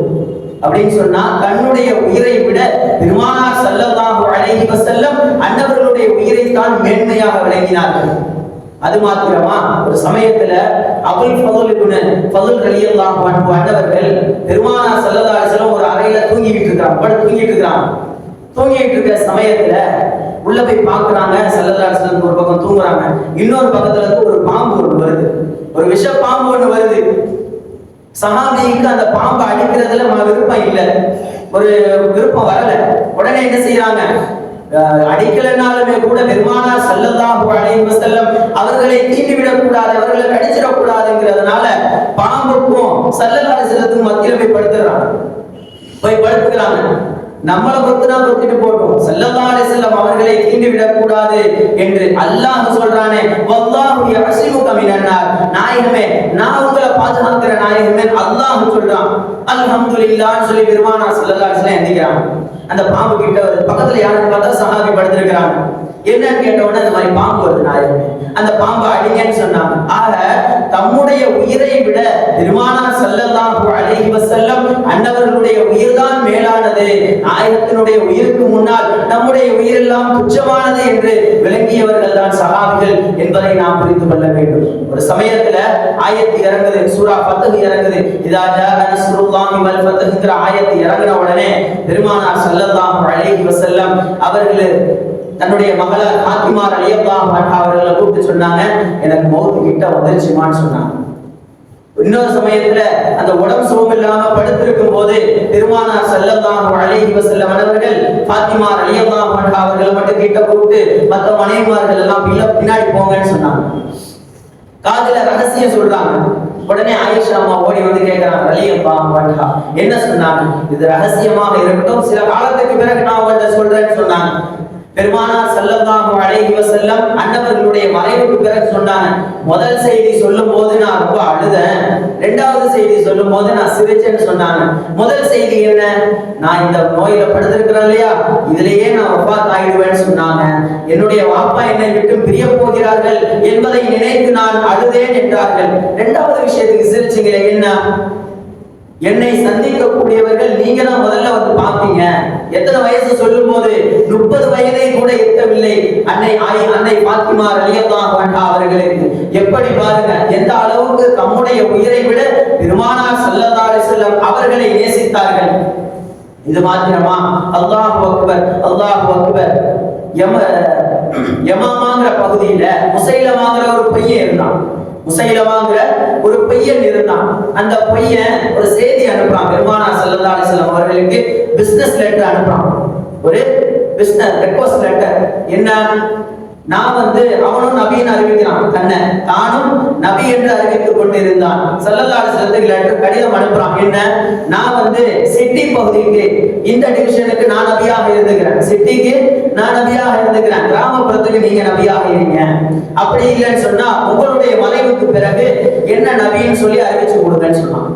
அப்படின்னு சொன்னா தன்னுடைய உயிரை விட பெருமானார் ஸல்லல்லாஹு அலைஹி வஸல்லம் அன்னவர்களுடைய உயிரை தான் மேன்மையாக விளங்கினார்கள். அது மாத்திரமா, ஒரு சமயத்துல அபுல் ஃபதுல் ரலியல்லாஹு அன்ஹு அன்னவர்கள் பெருமானார் ஸல்லல்லாஹு அலைஹி வஸல்லம் ஒரு அறையில தூங்கிட்டு இருக்காங்க. தூங்கிட்டு இருக்க சமயத்துல உள்ள போய் பாக்குறாங்க. ஸல்லல்லாஹு அலைஹி வஸல்லம் ஒரு பக்கம் தூங்குறாங்க, இன்னொரு பக்கத்துல இருந்து ஒரு பாம்பு ஒன்று வருது, ஒரு விஷ பாம்பு ஒன்று வருது. சஹாபிக்கு அந்த பாம்பை அடிக்கிறதுல விருப்பம் இல்லை, ஒரு விருப்பம் வரல. உடனே என்ன செய்யறாங்க, அடிக்கலனாலுமே கூட பெருமானார் ஸல்லல்லாஹு அலைஹி வஸல்லம் அவர்களை தீண்டிவிடக் கூடாது, அவர்களை கடிச்சிடக் கூடாதுங்கிறதுனால பாம்புக்கும் ஸல்லல்லாஹு அலைஹி வஸல்லத்துக்கும் மத்தியில போய் படுத்துக்கிறாங்க. நம்மளை கொத்திட்டு போட்டோம், ஸல்லல்லாஹு அலைஹி வஸல்லம் அவர்களை தீண்டிவிடக் கூடாது என்று அல்லாஹ் சொல்றானே, வல்லாஹு யஸிமுக மினன்னார், நாயகமே நான் உங்களை பாதுகாக்கிற நாயகமே அல்லாஹ் சொல்றான். அல்ஹம்துலில்லாஹ் சொல்லி பெருமானார் ஸல்லல்லாஹு அலைஹி வஸல்லம் எந்திக்கிறாங்க. அந்த பாம்பு கிட்ட பக்கத்துல யாருன்னு பார்த்தா சஹாபி படுத்திருக்கிறாங்க. என்னன்னு கேட்ட உடனே அந்த மாதிரி பாம்பு வருது நாயகமே, அந்த பாம்பை அடிங்கன்னு சொன்னாங்க. ஆக தம்முடைய உயிரை விட பெருமானார் ஸல்லல்லாஹு அலைஹி வஸல்லம் அன்னவர்களுடைய உயிர்தான் மேலானது, நாயகத்தினுடைய உயிருக்கு முன்னால் நம்முடைய உயிரெல்லாம் துச்சமானது என்று விளங்கியவர்கள் தான் சஹாபிகள் என்பதை நாம் புரிந்து கொள்ள வேண்டும். ஒரு சமயத்துல ஆயத்து இறங்குது, சூரா ஃபத்ஹ் இறங்குது. இதா ஜாஅ நஸ்ருல்லாஹி வல் ஃபத்ஹ்ங்கிற ஆயத்து இறங்கின உடனே பெருமானார் ஸல்லல்லாஹு அலைஹி வஸல்லம் அவர்கள் தன்னுடைய மகளார் ஃபாத்திமா ரலியல்லாஹு அன்ஹா அவர்களை கூப்பிட்டு சொன்னாங்க, எனக்கு மௌத் கிட்ட வந்துருச்சுமான்னு சொன்னாங்க. இன்னொரு சமயத்துல அந்த உடம்பு சுகம் இல்லாம படுத்திருக்கும் போது பெருமானார் ஸல்லல்லாஹு அலைஹி வஸல்லம் அவர்கள் ஃபாத்திமா ரலியல்லாஹு அன்ஹா அவர்களை மட்டும் கிட்ட கூப்பிட்டு மற்ற மனைவிமார்கள் எல்லாம் பின்னாடி போங்கன்னு சொன்னாங்க. காதுல ரகசியம் சொல்றாங்க. உடனே ஆயிஷா அம்மா ஓடி வந்து கேட்கிறாங்க, ரலியல்லாஹு அன்ஹா என்ன சொன்னாங்க, இது ரகசியமாக இருக்கட்டும், சில காலத்துக்கு பிறகு நான் உங்கள்கிட்ட சொல்றேன்னு சொன்னாங்க. பெருமானார் ஸல்லல்லாஹு அலைஹி வஸல்லம் அன்னவர்களுடைய மறைவுக்கு பிறகு சொன்னாங்க, முதல் செய்தி சொல்லும் போது நான் ரொம்ப அழுதேன், இரண்டாவது செய்தி சொல்லும் போது நான் சிரிச்சேன்னு சொன்னாங்க. முதல் செய்தி என்ன, நான் இந்த நோயில படுத்திருக்கிறேன் இல்லையா, இதுலயே நான் வஃபாத் ஆயிடுவேன்னு சொன்னாங்க. என்னுடைய வாப்பா என்னை விட்டு பிரிய போகிறார்கள் என்பதை நினைத்து நான் அழுதேன் என்றார்கள். இரண்டாவது விஷயத்துக்கு சிரிச்சீங்களே என்ன, என்னை சந்திக்கக்கூடியவர்கள் நீங்க தான் முதல்ல வந்து பாப்பீங்க. எத்தனை வயசு சொல்லும் போது 30 வயதை கூட எட்டவில்லை அன்னை ஃபாத்திமா ரலியல்லாஹு அன்ஹா அவர்களுக்கு. எப்படி பாருங்க, எந்த அளவுக்கு தம்முடைய உயிரை விட பெருமானார் ஸல்லல்லாஹு அலைஹி வஸல்லம் அவர்களை நேசித்தார்கள். இது மாத்திரமா, அல்லாஹு அக்பர் அல்லாஹு அக்பர். யமாமாங்கிற பகுதியில முசைலமாங்கிற ஒரு பையன் இருந்தான். முசைலமாங்கிற ஒரு பையன் இருந்தான். அந்த பையன் ஒரு செய்தி அனுப்புறான் பெருமானார் ஸல்லல்லாஹு அலைஹி வஸல்லம் அவர்களுக்கு. பிசினஸ் லெட்டர் அனுப்புறான், ஒரு பிசினஸ் ரெக்வெஸ்ட் லெட்டர். என்ன, நான் அவனும் நபின்னு அறிவிக்கிறான், தன்னை தானும் நபி என்று அறிவித்துக் கொண்டிருந்தான். ஸல்லல்லாஹு அலைஹி வஸல்லம் லெட்டர் கடிதம் அனுப்புறான். என்ன, நான் சிட்டி பகுதிக்கு இந்த டிவிஷனுக்கு நான் நபியாக இருந்துக்கிறேன். சிட்டிக்கு நான் நபியாக இருந்துக்கிறேன், கிராமப்புறத்துக்கு நீங்க நபியாக இருங்க. அப்படி இல்லைன்னு சொன்னா உங்களுடைய மறைவுக்கு பிறகு என்ன நபின்னு சொல்லி அறிவிச்சு கொடுங்கன்னு சொன்னான்.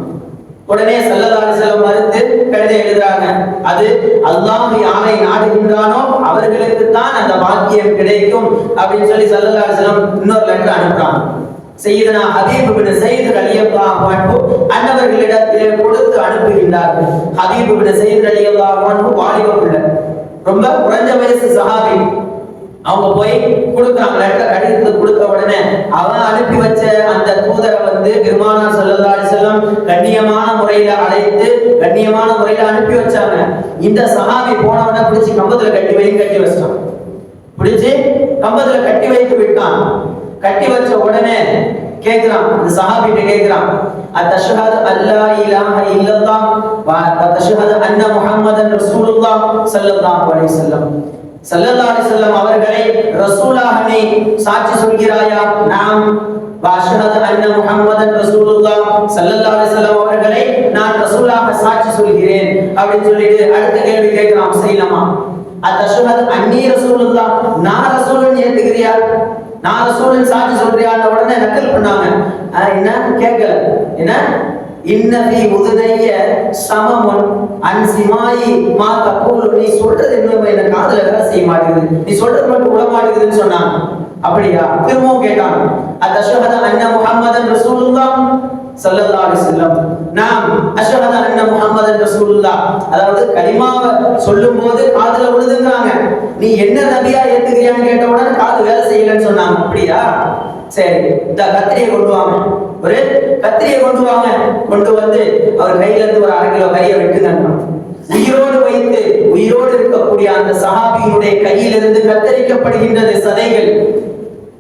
உடனே ஸல்லல்லாஹு அலைஹி வஸல்லம் மறுத்து கடிதம் எழுதுறாங்க. அது அல்லாஹ் யாரை நாடுகின்றானோ அவர்களுக்கு தான் அந்த பாக்கியம் கிடைக்கும் அப்படின்னு சொல்லி ஸல்லல்லாஹு அலைஹி வஸல்லம் இன்னொரு லெட்டர் அனுப்புறாங்க. சையதுனா ஹபீப் இப்னு ஸைத் ரலியல்லாஹு அன்ஹு அன்னவர்களிடத்திலே கொடுத்து அனுப்புகின்றார்கள். ஹபீப் இப்னு ஸைத் ரலியல்லாஹு அன்ஹு வாலிப பிள்ளை, ரொம்ப குறைஞ்ச வயசு சஹாபி. அவங்க போய் கொடுக்குறாங்க, லெட்டர் கடிதத்தை கொடுத்த உடனே அவன் அனுப்பி வச்ச அந்த தூதரை பெருமானார் ஸல்லல்லாஹு அலைஹி வஸல்லம் கண்ணியமான முறையில அழைத்து கண்ணியமான முறையில அனுப்பி வச்சாங்க. இந்த சஹாபி போனவன பிடிச்சி கம்பத்துல கட்டி வச்சிட்டான். பிடிச்சி கம்பத்துல கட்டி வைத்து விட்டான். கட்டி வச்ச உடனே கேக்குறான், இந்த சஹாபிட்ட கேக்குறான், அத்தஷ்ஹது அல்லா இலாஹ இல்லல்லாஹ் வ அத்தஷ்ஹது அன்ன முஹம்மதன் ரசூலுல்லாஹ் ஸல்லல்லாஹு அலைஹி வஸல்லம். ஸல்லல்லாஹு அலைஹி வஸல்லம் அவர்களை ரசூலாக நீ சாட்சி சொல்கிறாயா? நாம் வஅஷ்ஹது அன்ன முஹம்மதன் ரசூலுல்லாஹ் ஸல்லல்லாஹு அலைஹி வஸல்லம் அவர்களை நான் ரசூலாக சாட்சி சொல்கிறேன் அப்படின்னு சொல்லிட்டு அடுத்த கேள்வி கேக்குறான் முஸைலமா. அத்தஷ்ஹது அன்னி ரசூலுல்லாஹ், நான் ரசூலுன்னு ஏத்துக்கிறியா? நான் ரசூலுன்னு சாட்சி சொல்றியா? உடனே நக்கல் பண்ணாங்க. என்ன கேட்கல, என்ன இன்னபி உதுனைய சமமுன் அன்சிமாயி மா தக்கூலு, நீ சொல்றது இன்னும் என்ன காதுல வேலை செய்ய மாட்டேங்குது, நீ சொல்றது மட்டும் விட மாட்டேங்குதுன்னு சொன்னாங்க. அப்படியா? திரும்பவும் கேட்டாங்க, அத்தஷ்ஹது அன்ன முஹம்மதன் ரசூலுல்லாஹ் ஸல்லல்லாஹு அலைஹி வஸல்லம். நாம் அஷ்ஹது அன்ன முஹம்மதன் ரசூலுல்லாஹ், அதாவது கலிமாவை சொல்லும்போது காதுல விழுதுங்கறாங்க. நீ என்ன நபியா ஏத்துக்கிறியான்னு கேட்ட உடனே காது வேலை செய்யலன்னு சொன்னாங்க. அப்படியா? சரி, இந்த கத்திரியை கொண்டு வாங்க, ஒரு கத்திரியை கொண்டு வாங்க. கொண்டு வந்து அவர் கையில இருந்து ஒரு 1/2 கிலோ கறியை வெட்டுங்க. உயிரோடு வைத்து உயிரோடு இருக்கக்கூடிய அந்த சஹாபியினுடைய கையிலிருந்து கத்தரிக்கப்படுகின்றது சதைகள்.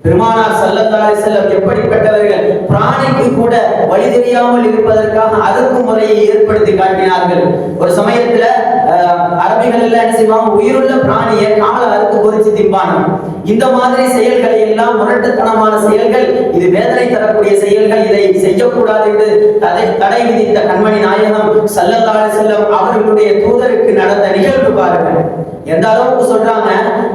பெருமானார் ஸல்லல்லாஹு அலைஹி வஸல்லம் எப்படிப்பட்டவர்கள், பிராணிக்கு கூட வழி தெரியாமல் இருப்பதற்காக அறுக்கும் முறையை ஏற்படுத்தி காட்டினார்கள். ஒரு சமயத்துல அரபிகள் எல்லாம் என்ன செய்வாங்க, உயிருள்ள பிராணியை காலை அறுத்து பொறிச்சு திம்பாங்க. இந்த மாதிரி செயல்களை எல்லாம் முரட்டுத்தனமான செயல்கள், இது வேதனை தரக்கூடிய செயல்கள், இதை செய்யக்கூடாது என்று தடை விதித்த கண்மணி நாயகம் ஸல்லல்லாஹு அலைஹி வஸல்லம் அவர்களுடைய தூதருக்கு நடந்த நிகழ்வு பாருங்கள். எந்த அளவுக்கு சொல்றாங்க,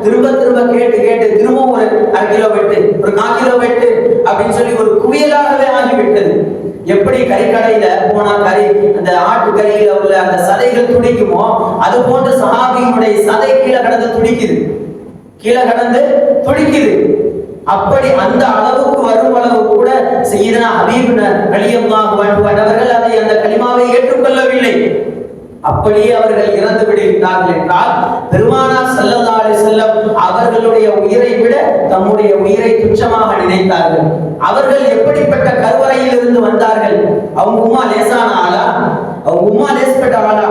திரும்ப திரும்ப கேட்டு கேட்டு திரும்பவும் ஒரு 1/2 கிலோ வெட்டு, ஒரு 4 கிலோ வெட்டு அப்படின்னு சொல்லி ஒரு குவியலாகவே ஆகிவிட்டது. எப்படி கறிக்கடையில போனா கறி அந்த ஆட்டு கறியில உள்ள அந்த சதைகள் துடிக்குமோ, அது போன்று சஹாபியினுடைய சதை கீழே கடந்து துடிக்குது, கீழே கடந்து துடிக்குது. அப்படி அந்த அளவுக்கு வரும் அளவு கூட சையதுனா ஹபீப் ரலியல்லாஹு அன்ஹு அவர்கள் அதை அந்த கலிமாவை ஏற்றுக்கொள்ளவில்லை. அப்படியே அவர்கள் இறந்து விடுகிறார்கள் என்றால் பெருமானார் ஸல்லல்லாஹு அலைஹி வஸல்லம் அவர்களுடைய உயிரை விட தம்முடைய உயிரை துச்சமாக நினைத்தார்கள். அவர்கள் எப்படிப்பட்ட கருவறையில் இருந்து வந்தார்கள்? அவங்க உம்மா லேசான ஆளா? அவங்க உம்மா லேசப்பட்ட ஆளா?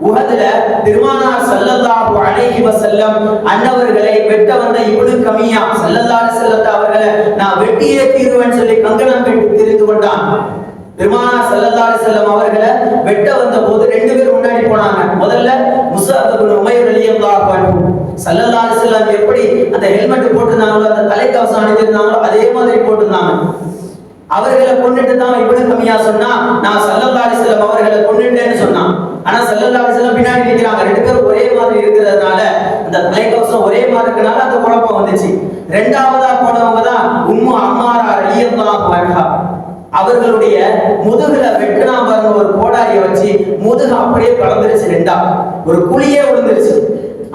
உஹதுல பெருமானார் ஸல்லல்லாஹு அலைஹி வஸல்லம் அன்னவர்களை வெட்ட வந்த இப்னு கமியா ஸல்லல்லாஹு அலைஹி வஸல்லம் அவர்களை நான் வெட்டியே தீருவேன்னு சொல்லி கங்கணம் கட்டி தெரிந்து கொண்டான். பெருமானார் ஸல்லல்லாஹு அலைஹி வஸல்லம் அவர்களை வெட்ட வந்த போது 2 பேர் முன்னாடி போனாங்க. முதல்ல முஸஅப் இப்னு உமைர் ரலியல்லாஹு அன்ஹு, ஸல்லல்லாஹு அலைஹி வஸல்லம் எப்படி அந்த ஹெல்மெட் போட்டுருந்தாங்களோ, அந்த தலைக்கவசம் அணிஞ்சிருந்தாங்களோ அதே மாதிரி போட்டுருந்தாங்க. அவர்களை கொண்டுட்டு தான் இப்னு கமியா சொன்னா, நான் ஸல்லல்லாஹு அலைஹி வஸல்லம் அவர்களை கொன்னுட்டேன்னு சொன்னான். ஆனா ஸல்லல்லாஹு அலைஹி வஸல்லம் பின்னாடி நிக்கிறாங்க. 2 பேரும் ஒரே மாதிரி இருக்கிறதுனால, அந்த தலைக்கவசம் ஒரே மாதிரி இருக்கனால அந்த குழப்பம் வந்துச்சு. இரண்டாவதா போனவங்க தான் உம்மு அம்மாரா ரலியல்லாஹு அன்ஹா. அவர்களுடைய முதுகுல வெட்டுனா பாருங்க, ஒரு கோடாரியை வச்சு முதுகு அப்படியே கலந்துருச்சு, ரெண்டா ஒரு குழியே விழுந்துருச்சு.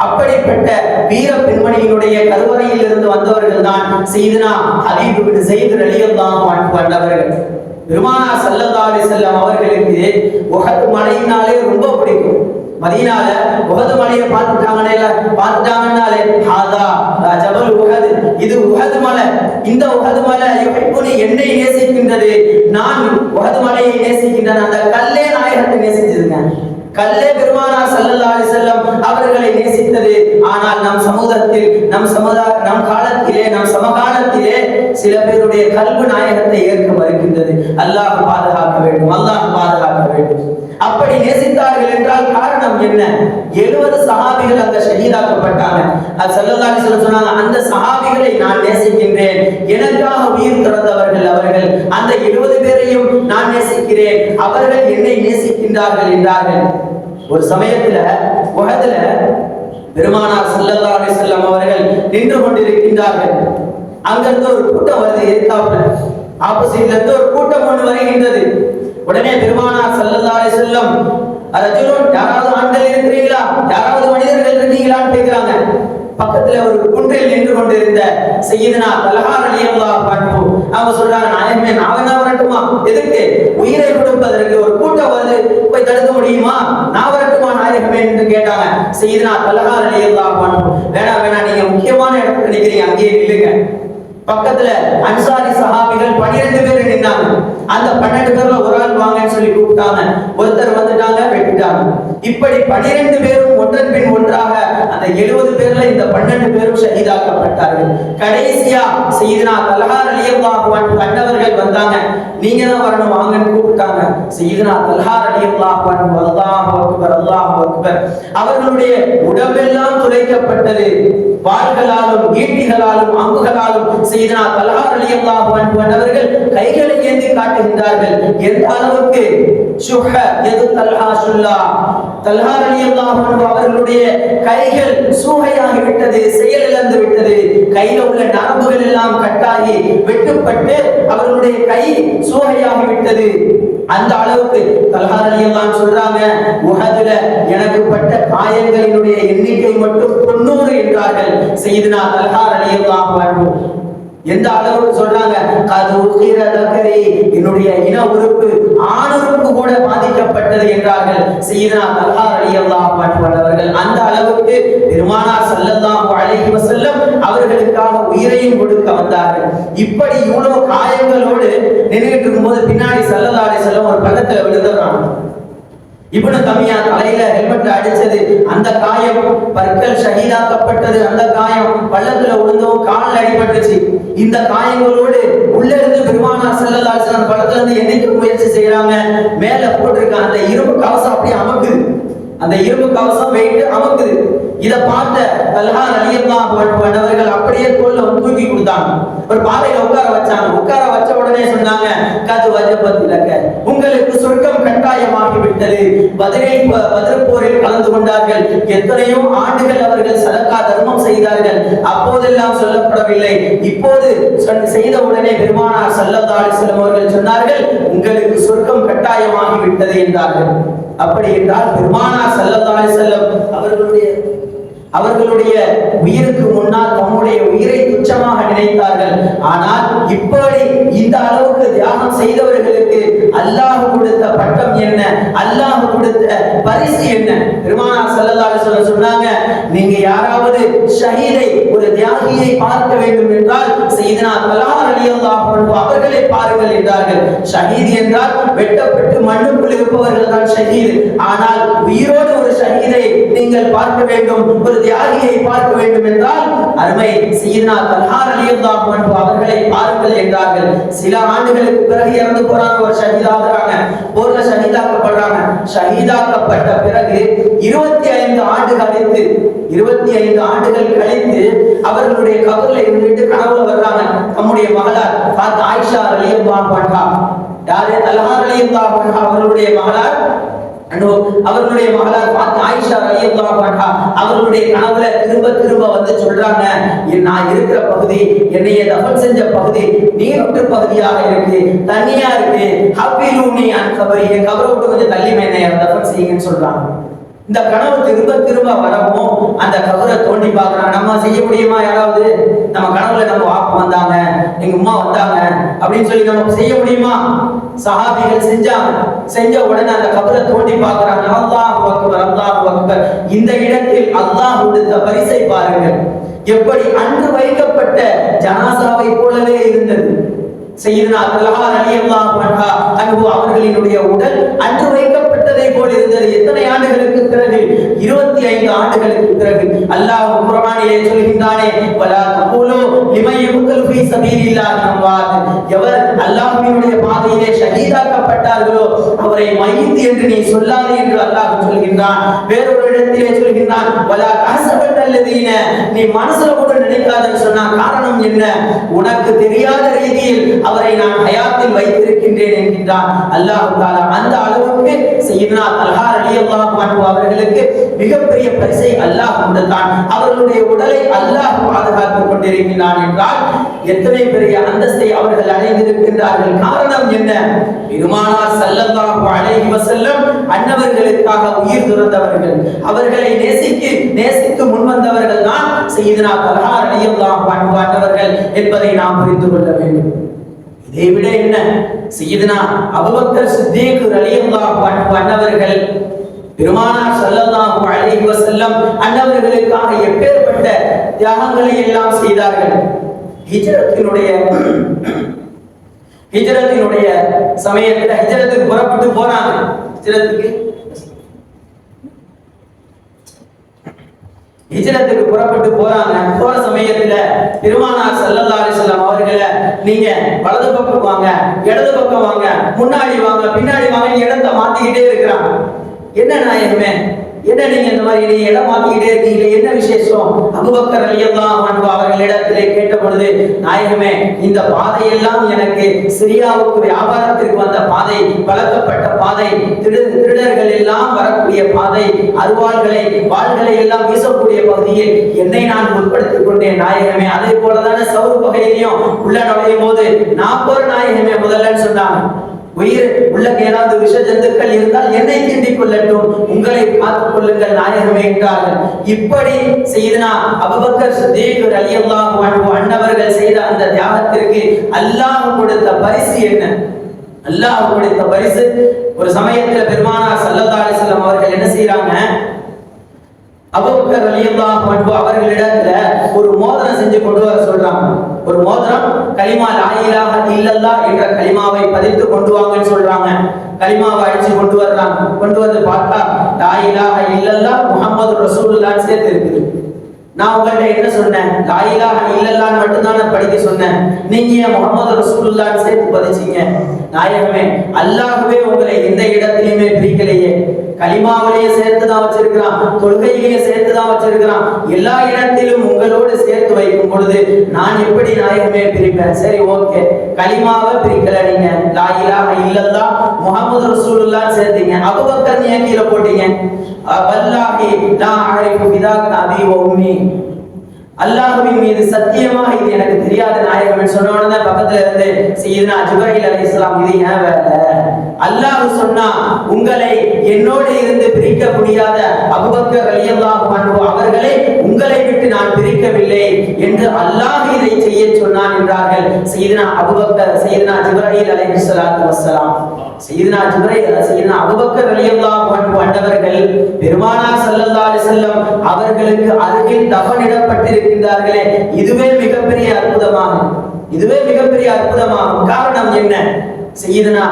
அப்படிப்பட்ட வீர பெண்மணியினுடைய கருவறையில் இருந்து வந்தவர்கள் தான் சையதுனா ஹபீப் இப்னு ஸைத் ரலியல்லாஹு அன்ஹு அவர்கள். பெருமானார் ஸல்லல்லாஹு அலைஹி வஸல்லம் அவர்களுக்கு உஹது மலையினாலே ரொம்ப பிடிக்கும். மதீனால உஹது மலையை பார்த்துட்டாங்கன்னாலே ஹாதா ஜபல் உஹது, இது உஹது மலை, இந்த உஹது மலை யுஹிப்புனி, என்னை நேசிக்கின்றது, நான் உஹது மலையை நேசிக்கின்றேன். அந்த கல்லே நாயகத்தை நேசிச்சிருங்க, கல்லே பெருமானார் ஸல்லல்லாஹு அலைஹி வஸல்லம் அவர்களை நேசித்தது. ஆனால் நம் சமூகத்தில் நம் காலத்திலே நம் சமகாலத்திலே சில பேருடைய கல்பு நாயகத்தை ஏற்க மறுக்கின்றது. அல்லாஹ் பாதுகாக்க வேண்டும், அல்லாஹ் பாதுகாக்க வேண்டும். அப்படி நேசித்தார்கள் என்றால் காரணம் என்ன? 70 சஹாபிகள் அங்க ஷஹீதாக்கப்பட்டாங்க. ஸல்லல்லாஹு அலைஹி வஸல்லம் சொன்னாங்க, அந்த சஹாபிகளை நான் நேசிக்கின்றேன், எனக்காக உயிர் துறந்தவர்கள் அவர்கள், அந்த 70 பேரையும் நான் நேசிக்கிறேன், அவர்கள் என்னை நேசிக்கின்றார்கள் என்றார்கள். ஒரு சமயத்துல உஹதுல பெருமானார் ஸல்லல்லாஹு அலைஹி வஸல்லம் அவர்கள் நின்று கொண்டிருக்கின்றார்கள். அங்கிருந்து ஒரு கூட்டம் வருது, எதிர்த்தாப்புல ஆப்போசிட்ல இருந்து ஒரு கூட்டம் ஒன்று வருகின்றது. உடனே பெருமானார் ஸல்லல்லாஹு அலைஹி வஸல்லம் ரஜுலுன், யாராவது ஆண்கள் இருக்கிறீங்களா, யாராவது மனிதர்கள் இருக்கீங்களான்னு கேட்கிறாங்க. பக்கத்துல ஒரு குன்றில் நின்று கொண்டிருந்த சையதுனா தல்ஹா ரலியல்லாஹு அன்ஹு அவங்க சொல்றாங்க, நாயகமே நான் வேணா வரட்டுமா? எதுக்கு? உயிரை கொடுப்பதற்கு ஒரு கூட்டம் வந்து போய் தடுக்க முடியுமா? நான் வரட்டுமா நாயகமே என்று கேட்டாங்க. சையதுனா தல்ஹா ரலியல்லாஹு அன்ஹு, வேணாம் வேணாம், நீங்க முக்கியமான இடத்துக்கு நிக்கிறீங்க, அங்கேயே நில்லுங்க. பக்கத்துல அன்சாரி சஹாபிகள் 12 பேர் நின்னாங்க. அந்த 12 பேர்ல ஒரு ஆள் வாங்கன்னு சொல்லி கூப்பிட்டாங்க. ஒருத்தர் வந்துட்டாங்க, வெட்டிட்டாங்க. இப்படி 12 பேரும் ஒன்றன் பின் ஒன்றாக அந்த 70 பேர்ல இந்த 12 பேரும் ஷஹீதாக்கப்பட்டார்கள். கடைசியா சையதுனா தல்ஹா ரலியல்லாஹு அன்ஹு அன்னவர்கள் வந்தாங்க. நீங்க தான் வரணும் வாங்கன்னு கூப்பிட்டாங்க. சையதுனா தல்ஹா ரலியல்லாஹு அன்ஹு அல்லாஹு அக்பர் அல்லாஹு அக்பர், அவர்களுடைய உடம்பெல்லாம் துளைக்கப்பட்டது. வாள்களாலும் ஈட்டிகளாலும் அம்புகளாலும் சையதுனா தல்ஹா ரலியல்லாஹு அன்ஹு அவர்கள் கைகளை ஏந்தி காட்டுகின்றார்கள். எந்த அளவுக்கு ஷுஹ யது தல்ஹா ஷுல்லா, தல்ஹா ரலியல்லாஹு அன்ஹு அவர்களுடைய கைகள் சூகையாகி விட்டது, செயலிழந்து விட்டது. கையில உள்ள நரம்புகள் எல்லாம் கட்டாகி வெட்டுப்பட்டு அவர்களுடைய கை சூகையாகி விட்டது. அந்த அளவுக்கு தல்ஹா ரலியல்லாஹு சொல்றாங்க, உஹதுல எனக்கு பட்ட காயங்களினுடைய எண்ணிக்கை மட்டும் 90 என்றார்கள் சையதுனா தல்ஹா ரலியல்லாஹு அன்ஹு. எந்த அளவுக்கு சொல்றாங்க, கது உகிர தக்கரி, என்னுடைய இன உறுப்பு ஆண் உறுப்பு கூட பாதிக்கப்பட்டது என்றார்கள் சையதுனா தல்ஹா ரலியல்லாஹு அன்ஹு அவர்கள். அந்த அளவுக்கு பெருமானார் ஸல்லல்லாஹு அலைஹி வஸல்லம் அவர்களுக்காக உயிரையும் கொடுக்க வந்தார்கள். இப்படி இவ்வளவு காயங்களோடு நின்றுட்டு இருக்கும்போது பின்னாடி ஸல்லல்லாஹு அலைஹி வஸல்லம் ஒரு பக்கத்துல விழுந்துறாங்க. இப்னு தமியா தலையில ஹெல்மெட் அடிச்சது, அந்த காயம், பற்கள் ஷஹீதாக்கப்பட்டது, அந்த காயம், பள்ளத்துல விழுந்தவும் கால்ல அடிபட்டுச்சு. இந்த காயங்களோடு உள்ள இருந்து பெருமானார் ஸல்லல்லாஹு அலைஹி வஸல்லம் பள்ளத்துல இருந்து எண்ணிக்க முயற்சி செய்யறாங்க. மேல போட்டிருக்க அந்த இரும்பு கவசம் அப்படியே அமக்குது, அந்த இரும்பு கவசம் வெயிட் அமக்குது. இத பார்த்த தல்ஹா ரலியல்லாஹு அன்ஹு அவர்கள் அப்படியே தோள்ல தூக்கி கொடுத்தாங்க. ஒரு பாறையில உட்கார வச்சாங்க. உட்கார வச்ச உடனே சொன்னாங்க, கது வஜபத் லக, உங்களுக்கு சொர்க்கம் கட்டாயமாகி விட்டது. பத்ர் போரில் கலந்து கொண்டார்கள். எத்தனையோ ஆண்டுகள் அவர்கள் சதகா தர்மம் செய்தார்கள். அப்போதெல்லாம் சொல்லப்படவில்லை. இப்போது செய்த உடனே பெருமானார் ஸல்லல்லாஹு அலைஹி வஸல்லம் அவர்கள் சொன்னார்கள், உங்களுக்கு சொர்க்கம் கட்டாயமாகி விட்டது என்றார்கள். அப்படி என்றால் பெருமானார் ஸல்லல்லாஹு அலைஹி வஸல்லம் அவர்களுடைய உயிருக்கு முன்னால் தம்முடைய உயிரை துச்சமாக நினைத்தார்கள். ஆனால் இப்படி இந்த அளவுக்கு தியாகம் செய்தவர்களுக்கு அல்லாஹ் கொடுத்த பட்டம் என்ன, அல்லாஹ் கொடுத்த பரிசு என்ன? பெருமானார் ஸல்லல்லாஹு அலைஹி வஸல்லம் சொன்னாங்க, நீங்க யாராவது ஷஹீதை, ஒரு தியாகியை பார்க்க வேண்டும் என்றால் சையதுனா தல்ஹா ரலியல்லாஹு அன்ஹு அவர்களை பாருங்கள் என்றார்கள். ஷஹீத் என்றால் வெட்டப்பட்டு மண்ணுக்குள் இருப்பவர்கள் தான் ஷஹீத். ஆனால் உயிரோடு ஒரு ஷஹீதை நீங்கள் பார்க்க வேண்டும், ஒரு தியாகியை பார்க்க வேண்டும் என்றால் அருமை சையதுனா தல்ஹா ரலியல்லாஹு அன்ஹு அவர்களை பாருங்கள் என்றார்கள். சில ஆண்டுகளுக்கு பிறகு இறந்து போறாங்க, ஒரு ஷஹீதாகிறாங்க, போர்ல ஷஹீதாக்கப்படுறாங்க. ஷஹீதாக்கப்பட்ட பிறகு 25 ஆண்டுகள் கழித்து அவர்களுடைய கபர்ல இருந்துட்டு கனவுல வர்றாங்க. நம்முடைய மகளார் ஆயிஷா ரலியல்லாஹு அன்ஹா, யாரே தல்ஹா ரலியல்லாஹு அன்ஹா அவர்களுடைய மகளார், அவர்களுடைய மகளார் ஆயிஷா ரலியல்லாஹு அன்ஹா அவர்களுடைய கனவுல திரும்ப வந்து சொல்றாங்க, நான் இருக்கிற பகுதி, என்னைய தஃபன் செஞ்ச பகுதி நீரூற்று பகுதியாக இருக்கு, தனியா இருக்கு, ஹபிலூனி அன் கபரி, என் கபரை விட்டு கொஞ்சம் தள்ளி என்னைய தஃபன் செய்யுங்கன்னு சொல்றாங்க. இந்த கனவு திரும்ப வரவும் அந்த கபரை தோண்டி பார்க்கறாங்க. நம்ம செய்ய முடியுமா? யாராவது நம்ம கனவுல நம்ம வாப்பா வந்தாங்க, எங்க அம்மா வந்தாங்க அப்படின்னு சொல்லி நம்ம செய்ய முடியுமா? சஹாபிகள் செஞ்ச உடனே அந்த கபரை தோண்டி பார்க்கறாங்க. அல்லாஹு அக்பர் அல்லாஹு அக்பர். இந்த இடத்தில் அல்லாஹ் கொடுத்த பரிசை பாருங்கள், எப்படி அன்று வைக்கப்பட்ட ஜனாசாவை போலவே இருந்தது. சையதுனா தல்ஹா ரலியல்லாஹு அன்ஹு அவர்களினுடைய உடல் அன்று வைக்கப்பட்டதை போல இருந்தது. எத்தனை ஆண்டுகளுக்கு பிறகு? 25 ஆண்டுகளுக்கு பிறகு. அல்லாஹ் குர்ஆனிலே சொல்கின்றானே, வலா தகூலு லிமன் யுக்தல் ஃபீ ஸபீலில்லாஹி அம்வாத், எவர் அல்லாஹ்வினுடைய பாதையிலே ஷஹீதாக்கப்பட்டார்களோ அவரை மையத் என்று நீ சொல்லாதே என்று அல்லாஹ் சொல்கின்றான். வேறொரு இடத்திலே சொல்கின்றான், வலா தஹ்சபன்னல்லதீன, நீ மனசுல கூட நினைக்காதன்னு சொன்னான். காரணம் என்ன? உனக்கு தெரியாத ரீதியில் அவரை நான் ஹயாத்தில் வைத்திருக்கின்றேன் என்கின்றான் அல்லாஹ் தஆலா. அந்த அளவுக்கு சய்யித்னா தல்ஹா ரலியல்லாஹு அன்ஹு அவர்களுக்கு மிகப்பெரிய பரிசை அல்லாஹ் கொடுத்தான். அவர்களுடைய உடலை அல்லாஹ் பாதுகாத்துக் கொண்டிருக்கிறான் என்றால் எத்தனை பெரிய அந்தஸ்தை அவர்கள் அடைந்திருக்கின்றார்கள். காரணம் என்ன? பெருமானார் ஸல்லல்லாஹு அலைஹி வஸல்லம் அன்னவர்களுக்காக உயிர் துறந்தவர்கள், அவர்களை நேசித்து முன்வந்தவர்கள் தான் சய்யித்னா தல்ஹா ரலியல்லாஹு அன்ஹு அன்னவர்கள் என்பதை நாம் புரிந்து கொள்ள வேண்டும். இதை விட என்ன, சய்யித்னா அபூபக்கர் சித்தீக் ரலியல்லாஹு அன்ஹு அன்னவர்கள் பெருமானார் ஸல்லல்லாஹு அலைஹி வஸல்லம் அன்னவர்களுக்காக எப்பேற்பட்ட தியாகங்களை எல்லாம் செய்தார்கள். ஹிஜ்ரத்தினுடைய சமயத்துல ஹிஜ்ரத்துக்கு புறப்பட்டு போறாங்க. ஹிஜ்ரத்துக்கு புறப்பட்டு போறாங்க. போற சமயத்துல பெருமானார் ஸல்லல்லாஹு அலைஹி வஸல்லம் அவர்களை நீங்க வலது பக்கம் வாங்க, இடது பக்கம் வாங்க, முன்னாடி வாங்க, பின்னாடி வாங்க, இடத்தை மாத்திக்கிட்டே இருக்கிறாங்க. என்ன நாயகமே, என்ன நீங்க இந்த மாதிரி நீ இடம் மாத்திக்கிட்டே இருக்கீங்களே, என்ன விசேஷம்? அபூபக்கர் ரலியல்லாஹு அன்ஹு அவர்களிடத்திலே கேட்ட பொழுது, நாயகமே, இந்த பாதையெல்லாம் எனக்கு சிரியாவுக்கு வியாபாரத்திற்கு வந்த பாதை, பழக்கப்பட்ட பாதை, திருடர்கள் எல்லாம் வரக்கூடிய பாதை, வாள்களை எல்லாம் வீசக்கூடிய பகுதியில் என்னை நான் முற்படுத்திக் கொண்டேன் நாயகமே. அதே போலதான சவுர் பகையிலையும் உள்ள நுழையும் போது நான் போற நாயகமே முதல்லன்னு சொன்னாங்க. உயிர் உள்ள ஏதாவது விஷ ஜந்துக்கள் இருந்தால் என்னை தீண்டிக் கொள்ளட்டும், உங்களை காத்துக் கொள்ளுங்கள் நாயகமே என்றார்கள். இப்படி சய்யித்னா அபூபக்கர் சித்தீக் ரலியல்லாஹு அன்ஹு அன்னவர்கள் செய்த அந்த தியாகத்திற்கு அல்லாஹ் கொடுத்த பரிசு என்ன? அல்லாஹ் கொடுத்த பரிசு, ஒரு சமயத்துல பெருமானார் ஸல்லல்லாஹு அலைஹி வஸல்லம் அவர்கள் என்ன செய்யறாங்க, அபூபக்கர் ரலியல்லாஹு அன்ஹு அவர்களிடத்துல ஒரு மோதிரம் செஞ்சு கொண்டு வர சொல்றாங்க. ஒரு மோதிரம், கலிமா லா இலாஹ இல்லல்லாஹ் என்ற கலிமாவை பதித்து கொண்டு வாங்கன்னு சொல்றாங்க. கலிமாவை அடிச்சு கொண்டு வர்றாங்க. கொண்டு வந்து பார்த்தா லா இலாஹ இல்லல்லாஹ் முஹம்மது ரசூலுல்லாஹ் சேர்த்து இருக்குது. நான் உங்கள்ட்ட என்ன சொன்னேன்? லா இலாஹ இல்லல்லாஹ் மட்டும் தான் நான் படிக்க சொன்னேன். நீங்க ஏன் முஹம்மது ரசூலுல்லாஹ் சேர்த்து பதிச்சீங்க? நாயகமே, அல்லாஹ்வே உங்களை எந்த இடத்திலுமே பிரிக்கலையே. கலிமாவிலேயே சேர்த்து தான் வச்சிருக்கிறான், தொழுகையிலேயே சேர்த்து தான் வச்சிருக்கிறான். எல்லா இடத்திலும் உங்களோடு சேர்த்து வைக்கும் பொழுது நான் எப்படி நாயகமே பிரிப்பேன்? சரி, ஓகே, கலிமாவை பிரிக்கல, நீங்க லா இலாஹ இல்லல்லாஹ் முஹம்மது ரசூலுல்லாஹ் சேர்த்தீங்க. அபூபக்கர் ஏன் கீழே போட்டீங்க? வல்லாஹி லா அரிஃபு பிதாக் அபி வ உம்மி, அல்லாஹ்வின் மீது சத்தியமாக இது எனக்கு தெரியாத நாயகம் சொன்ன உடனே பக்கத்துல இருந்து சய்யித்னா ஜிப்ரீல் அலைஹிஸ்ஸலாம், இது ஏன் வேலை? அல்லாஹ் சொன்னா உங்களை என்னோடு இருந்து பிரிக்க முடியாத அபூபக்கர் ரலியல்லாஹு அன்ஹு அவர்களை உங்களை விட்டு நான் பிரிக்கவில்லை என்று அல்லாஹ் இதை செய்ய சொன்னான் என்றார்கள் சய்யித்னா ஜிப்ரீல் அலைஹிஸ்ஸலாத்து வஸ்ஸலாம். சய்யித்னா அபூபக்கர் ரலியல்லாஹு அன்ஹு அன்னவர்கள் பெருமானார் ஸல்லல்லாஹு அலைஹி வஸல்லம் அவர்களுக்கு அருகில் தஃனிடப்பட்டிருக்கிறார்களே, இதுவே மிகப்பெரிய அற்புதமாகும். காரணம் என்ன? சய்யித்னா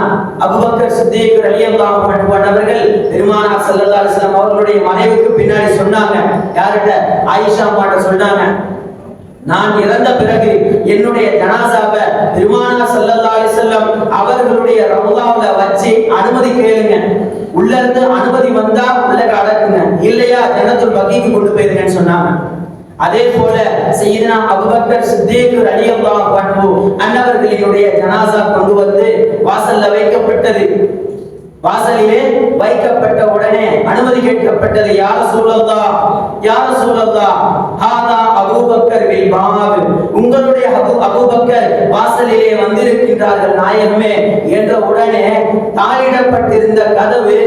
அபூபக்கர் சித்தீக் ரலியல்லாஹு அன்ஹு அவர்கள் பெருமானார் ஸல்லல்லாஹு அலைஹி வஸல்லம் அவர்களுடைய மனைவிக்கு பின்னாடி சொன்னாங்க. யார்கிட்ட? ஆயிஷா அம்மாட்ட சொன்னாங்க, நான் இறந்த பிறகு என்னுடைய ஜனாசாவை பெருமானார் ஸல்லல்லாஹு அலைஹி வஸல்லம் அவர்களுடைய ரவுதாவுல வச்சு அனுமதி கேளுங்க. உள்ள இருந்து அனுமதி வந்தா உள்ள அடக்குங்க, இல்லையா ஜன்னத்துல் பகீக்கு கொண்டு போயிருங்கன்னு சொன்னாங்க. அதே போல சய்யித்னா அபூபக்கர் சித்தீக் ரலியல்லாஹு அன்ஹு அன்னவர்களினுடைய ஜனாசா கொண்டு வந்து வாசல்ல வைக்கப்பட்டது. வாசலிலே வைக்கப்பட்ட உடனே அனுமதி கேட்கப்பட்டது. யா ரசூலல்லாஹ் ஹாதா அபூபக்கர் பில் பாப், உங்களுடைய அபூபக்கர் வாசலிலே வந்திருக்கின்றார்கள் நாயகமே என்ற உடனே தாளிடப்பட்டிருந்த கதவு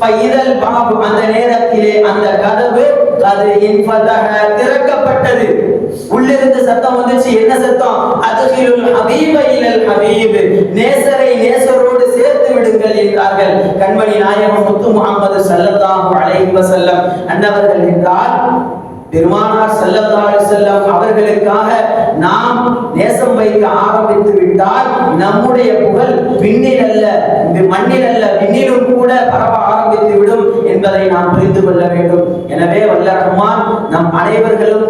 ஃபைதல் பாப், அந்த நேரத்திலே அந்த கதவு திறக்கப்பட்டது. உள்ளிருந்து சத்தம் வந்துச்சு. என்ன சத்தம்? அதுகிலுல் ஹபீப இலல் ஹபீப், நேசரை நேசரோடு சேர்த்து விடுங்கள் என்றார்கள் கண்மணி நாயகம் முத்து முஹம்மது ஸல்லல்லாஹு அலைஹி வஸல்லம் அன்னவர்கள் என்றால் பெருமானார் ஸல்லல்லாஹு அலைஹி வஸல்லம் அவர்களுக்காக நாம் நேசம் வைக்க ஆரம்பித்து விட்டால் நம்முடைய புகழ் விண்ணில் அல்ல மண்ணில் அல்ல விண்ணிலும் கூட பரவ ஆரம்பித்து விடும் என்பதை நாம் புரிந்து கொள்ள வேண்டும். எனவே வல்ல ரஹ்மான் நம் அனைவர்களும்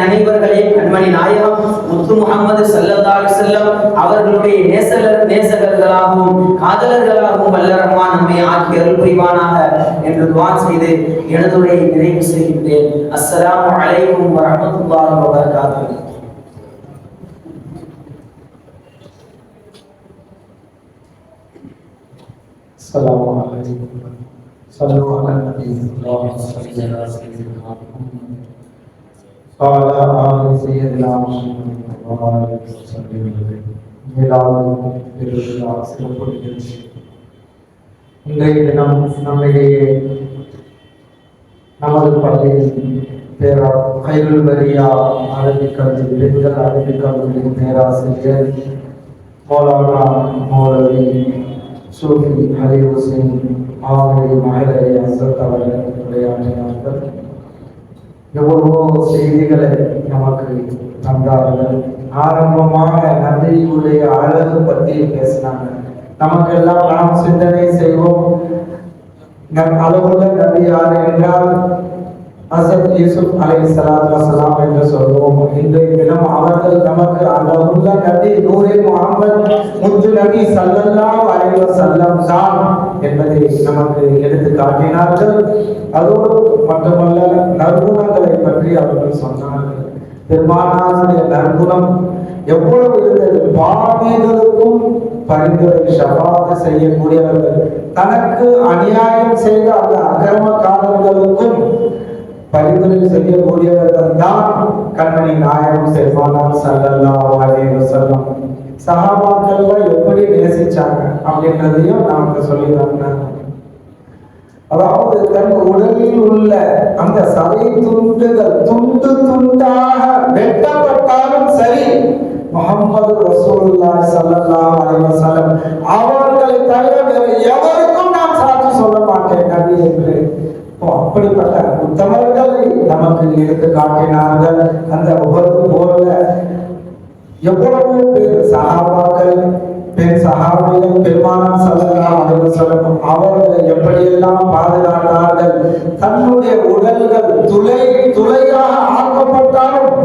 அனைவர்களையும் கண்மணி நாயகம் முத்து முஹம்மது ஸல்லல்லாஹு அலைஹி வஸல்லம் அவர்களுடைய நேசகர்களாகவும் காதலர்களாகவும் வல்ல ரஹ்மான் நம்மை ஆக்கி அருள் புரிவானாக என்று துஆ செய்து எனது உரையை நிறைவு செய்கின்றேன். அஸ்ஸலாமு அலைக்கும் வரஹ்மத்துல்லாஹி வபரகாத்துஹு. السلام عليكم. صلوا على النبي اللهم صل على سيدنا محمد وعلى آل سيدنا محمد وبارك وسلم عليه. சிறப்பு நிகழ்ச்சி இன்றைய தினம் நம்மிடையே நமது பள்ளியில் கைருல் பரியா அரபிக் கல்வி பெண்கள் அரபிக் கல்வியின் பேராசிரியர் மௌலானா மௌலவி சூஃபி ஹரி ஹுசைன் ஆவணி மகளை அசத் அவர்கள் உரையாற்றினார்கள். எவ்வளவோ செய்திகளை நமக்கு தந்தார்கள். ஆரம்பமாக நபியுடைய அழகு பற்றி பேசினாங்க. நமக்கெல்லாம் நாம் சிந்தனை செய்வோம், அழகுள்ள நபி யார் என்றால் ஹஸரத் யூசுப் அலைஹிஸ்ஸலாத்து வஸலாம் என்று சொல்வோம். இன்றைய தினம் அவர்கள் நமக்கு அழகுள்ள நபி நூரே முஹம்மது முத்து நபி ஸல்லல்லாஹு அலைஹி வஸல்லம் தான் என்பதை நமக்கு எடுத்து காட்டினார்கள். அதோடு மட்டுமல்ல, நற்குணங்களை பற்றி அவர்கள் சொன்னார்கள். பெருமானாருடைய நற்குணம் எவ்வளவு இருந்தது! பாவிகளுக்கும் பரிந்துரை ஷஃபாத் செய்யக்கூடியவர்கள், தனக்கு அநியாயம் செய்த அந்த அக்கிரமக்காரர்களுக்கும் பரிந்துரை செய்யக்கூடியவர்கள் தான் கண்மணி நாயகம் பெருமானார் ஸல்லல்லாஹு அலைஹி வஸல்லம். சஹாபாக்கள் எப்படி நேசிச்சாங்க அப்படின்றதையும் நமக்கு சொல்லிடுறாங்க. அதாவது தன் உடலில் உள்ள அந்த சதை துண்டுகள் துண்டு துண்டாக வெட்டப்பட்டாலும் சரி, முஹம்மது ரசூலுல்லாஹி ஸல்லல்லாஹு அலைஹி வஸல்லம் அவர்களை தவிர வேறு எவருக்கும் நான் சாட்சி சொல்ல மாட்டேன் நபி என்று அப்படிப்பட்ட உத்தமர்களை நமக்கு எடுத்து காட்டினார்கள். அந்த உஹது போல எவ்வளவோ பேர் சஹாபாக்கள், பெண் சஹாபிகள் பெருமானார் ஸல்லல்லாஹு அலைஹி வஸல்லம் அவர்களை எப்படியெல்லாம் பாதுகாத்தார்கள். தன்னுடைய உடல்கள் துளை துளையாக ஆக்கப்பட்டாலும்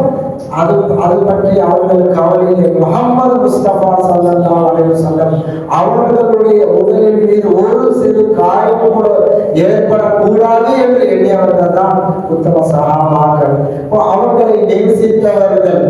அது பற்றி அவர்கள் கவலையிலே முஹம்மது முஸ்தபா ஸல்லல்லாஹு அலைஹி வஸல்லம் அவர்களுடைய உடலின் மீது ஒரு சிறு காயம் கூட ஏற்படக்கூடாது என்று எண்ணியவர்கள் தான் உத்தம சஹாபாக்கள். அவர்களை நேசித்தவர்கள்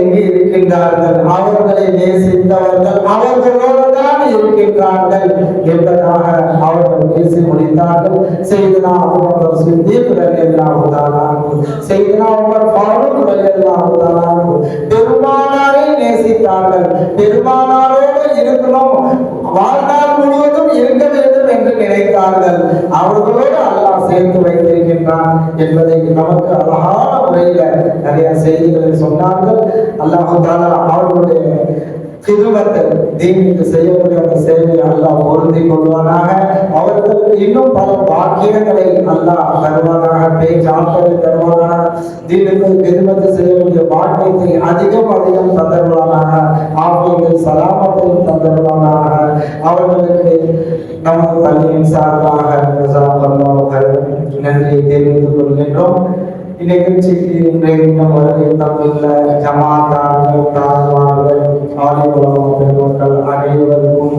எங்கே இருக்கின்றார்கள்? அவர்களை நேசித்தவர்கள் அவர்களோடு தான் இருக்கின்றார்கள் என்பதாக அவர்கள் பேசி முடித்தார்கள். செய்தனா அபூபக்கர் சித்தீக் ரலியல்லாஹு தஆலா அன்ஹு, செய்தனா உமர் ஃபாரூக் ரலியல்லாஹு தஆலா அன்ஹு பெருமானாரை நேசித்தார்கள். பெருமானாரோடு இருக்கணும், வாழ்நாள் முழுவதும் இருக்க வேண்டும் என்று நினைத்தார்கள். அவர்களோடு அல்லாஹ் சேர்த்து வைத்திருக்கின்றான் என்பதை நமக்கு அழகான முறையில் நிறைய செய்திகளை சொன்னார்கள். அல்லாஹ் தஆலா அவர்களுடைய கிதுமத்தை தீனுக்கு செய்யக்கூடிய அந்த சேவையை அல்லாஹ் பொருந்தி கொள்வானாக. அவர்களுக்கு இன்னும் பல பாக்கியங்களை அல்லாஹ் தருவானாக, பேச்சாற்றலை தருவானாக, தீனுக்கு கிதுமத்தை செய்யக்கூடிய பாக்கியத்தை அதிகம் தந்தருவானாக, ஆபியத்தை சலாமத்தையும் தந்தருவானாக. அவர்களுக்கு நமது பள்ளியின் சார்பாக நன்றியை தெரிவித்துக் கொள்கின்றோம். இந்நிகழ்ச்சிக்கு இன்றைய தினம் வருகை தந்துள்ள ஜமாத்தார்கள், தாழ்வார்கள், ஆலிமுலமா பெருமக்கள் அனைவருக்கும்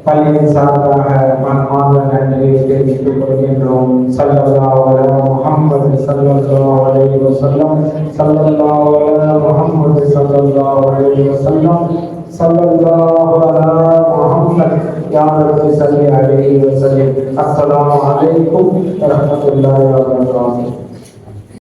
பள்ளியின் சார்பாக மனமார்ந்த நன்றியை தெரிவித்துக் கொள்கின்றோம். ஸல்லல்லாஹு அலா முஹம்மது ஸல்லல்லாஹு அலைஹி வஸல்லம், ஸல்லல்லாஹு அலா முஹம்மது ஸல்லல்லாஹு அலைஹி வஸல்லம், ஸல்லல்லாஹு அலா முஹம்மது யா ரப்பி ஸல்லி அலைஹி வஸல்லம். அஸ்ஸலாமு அலைக்கும் வரஹ்மத்துல்லாஹி வபரகாத்துஹு.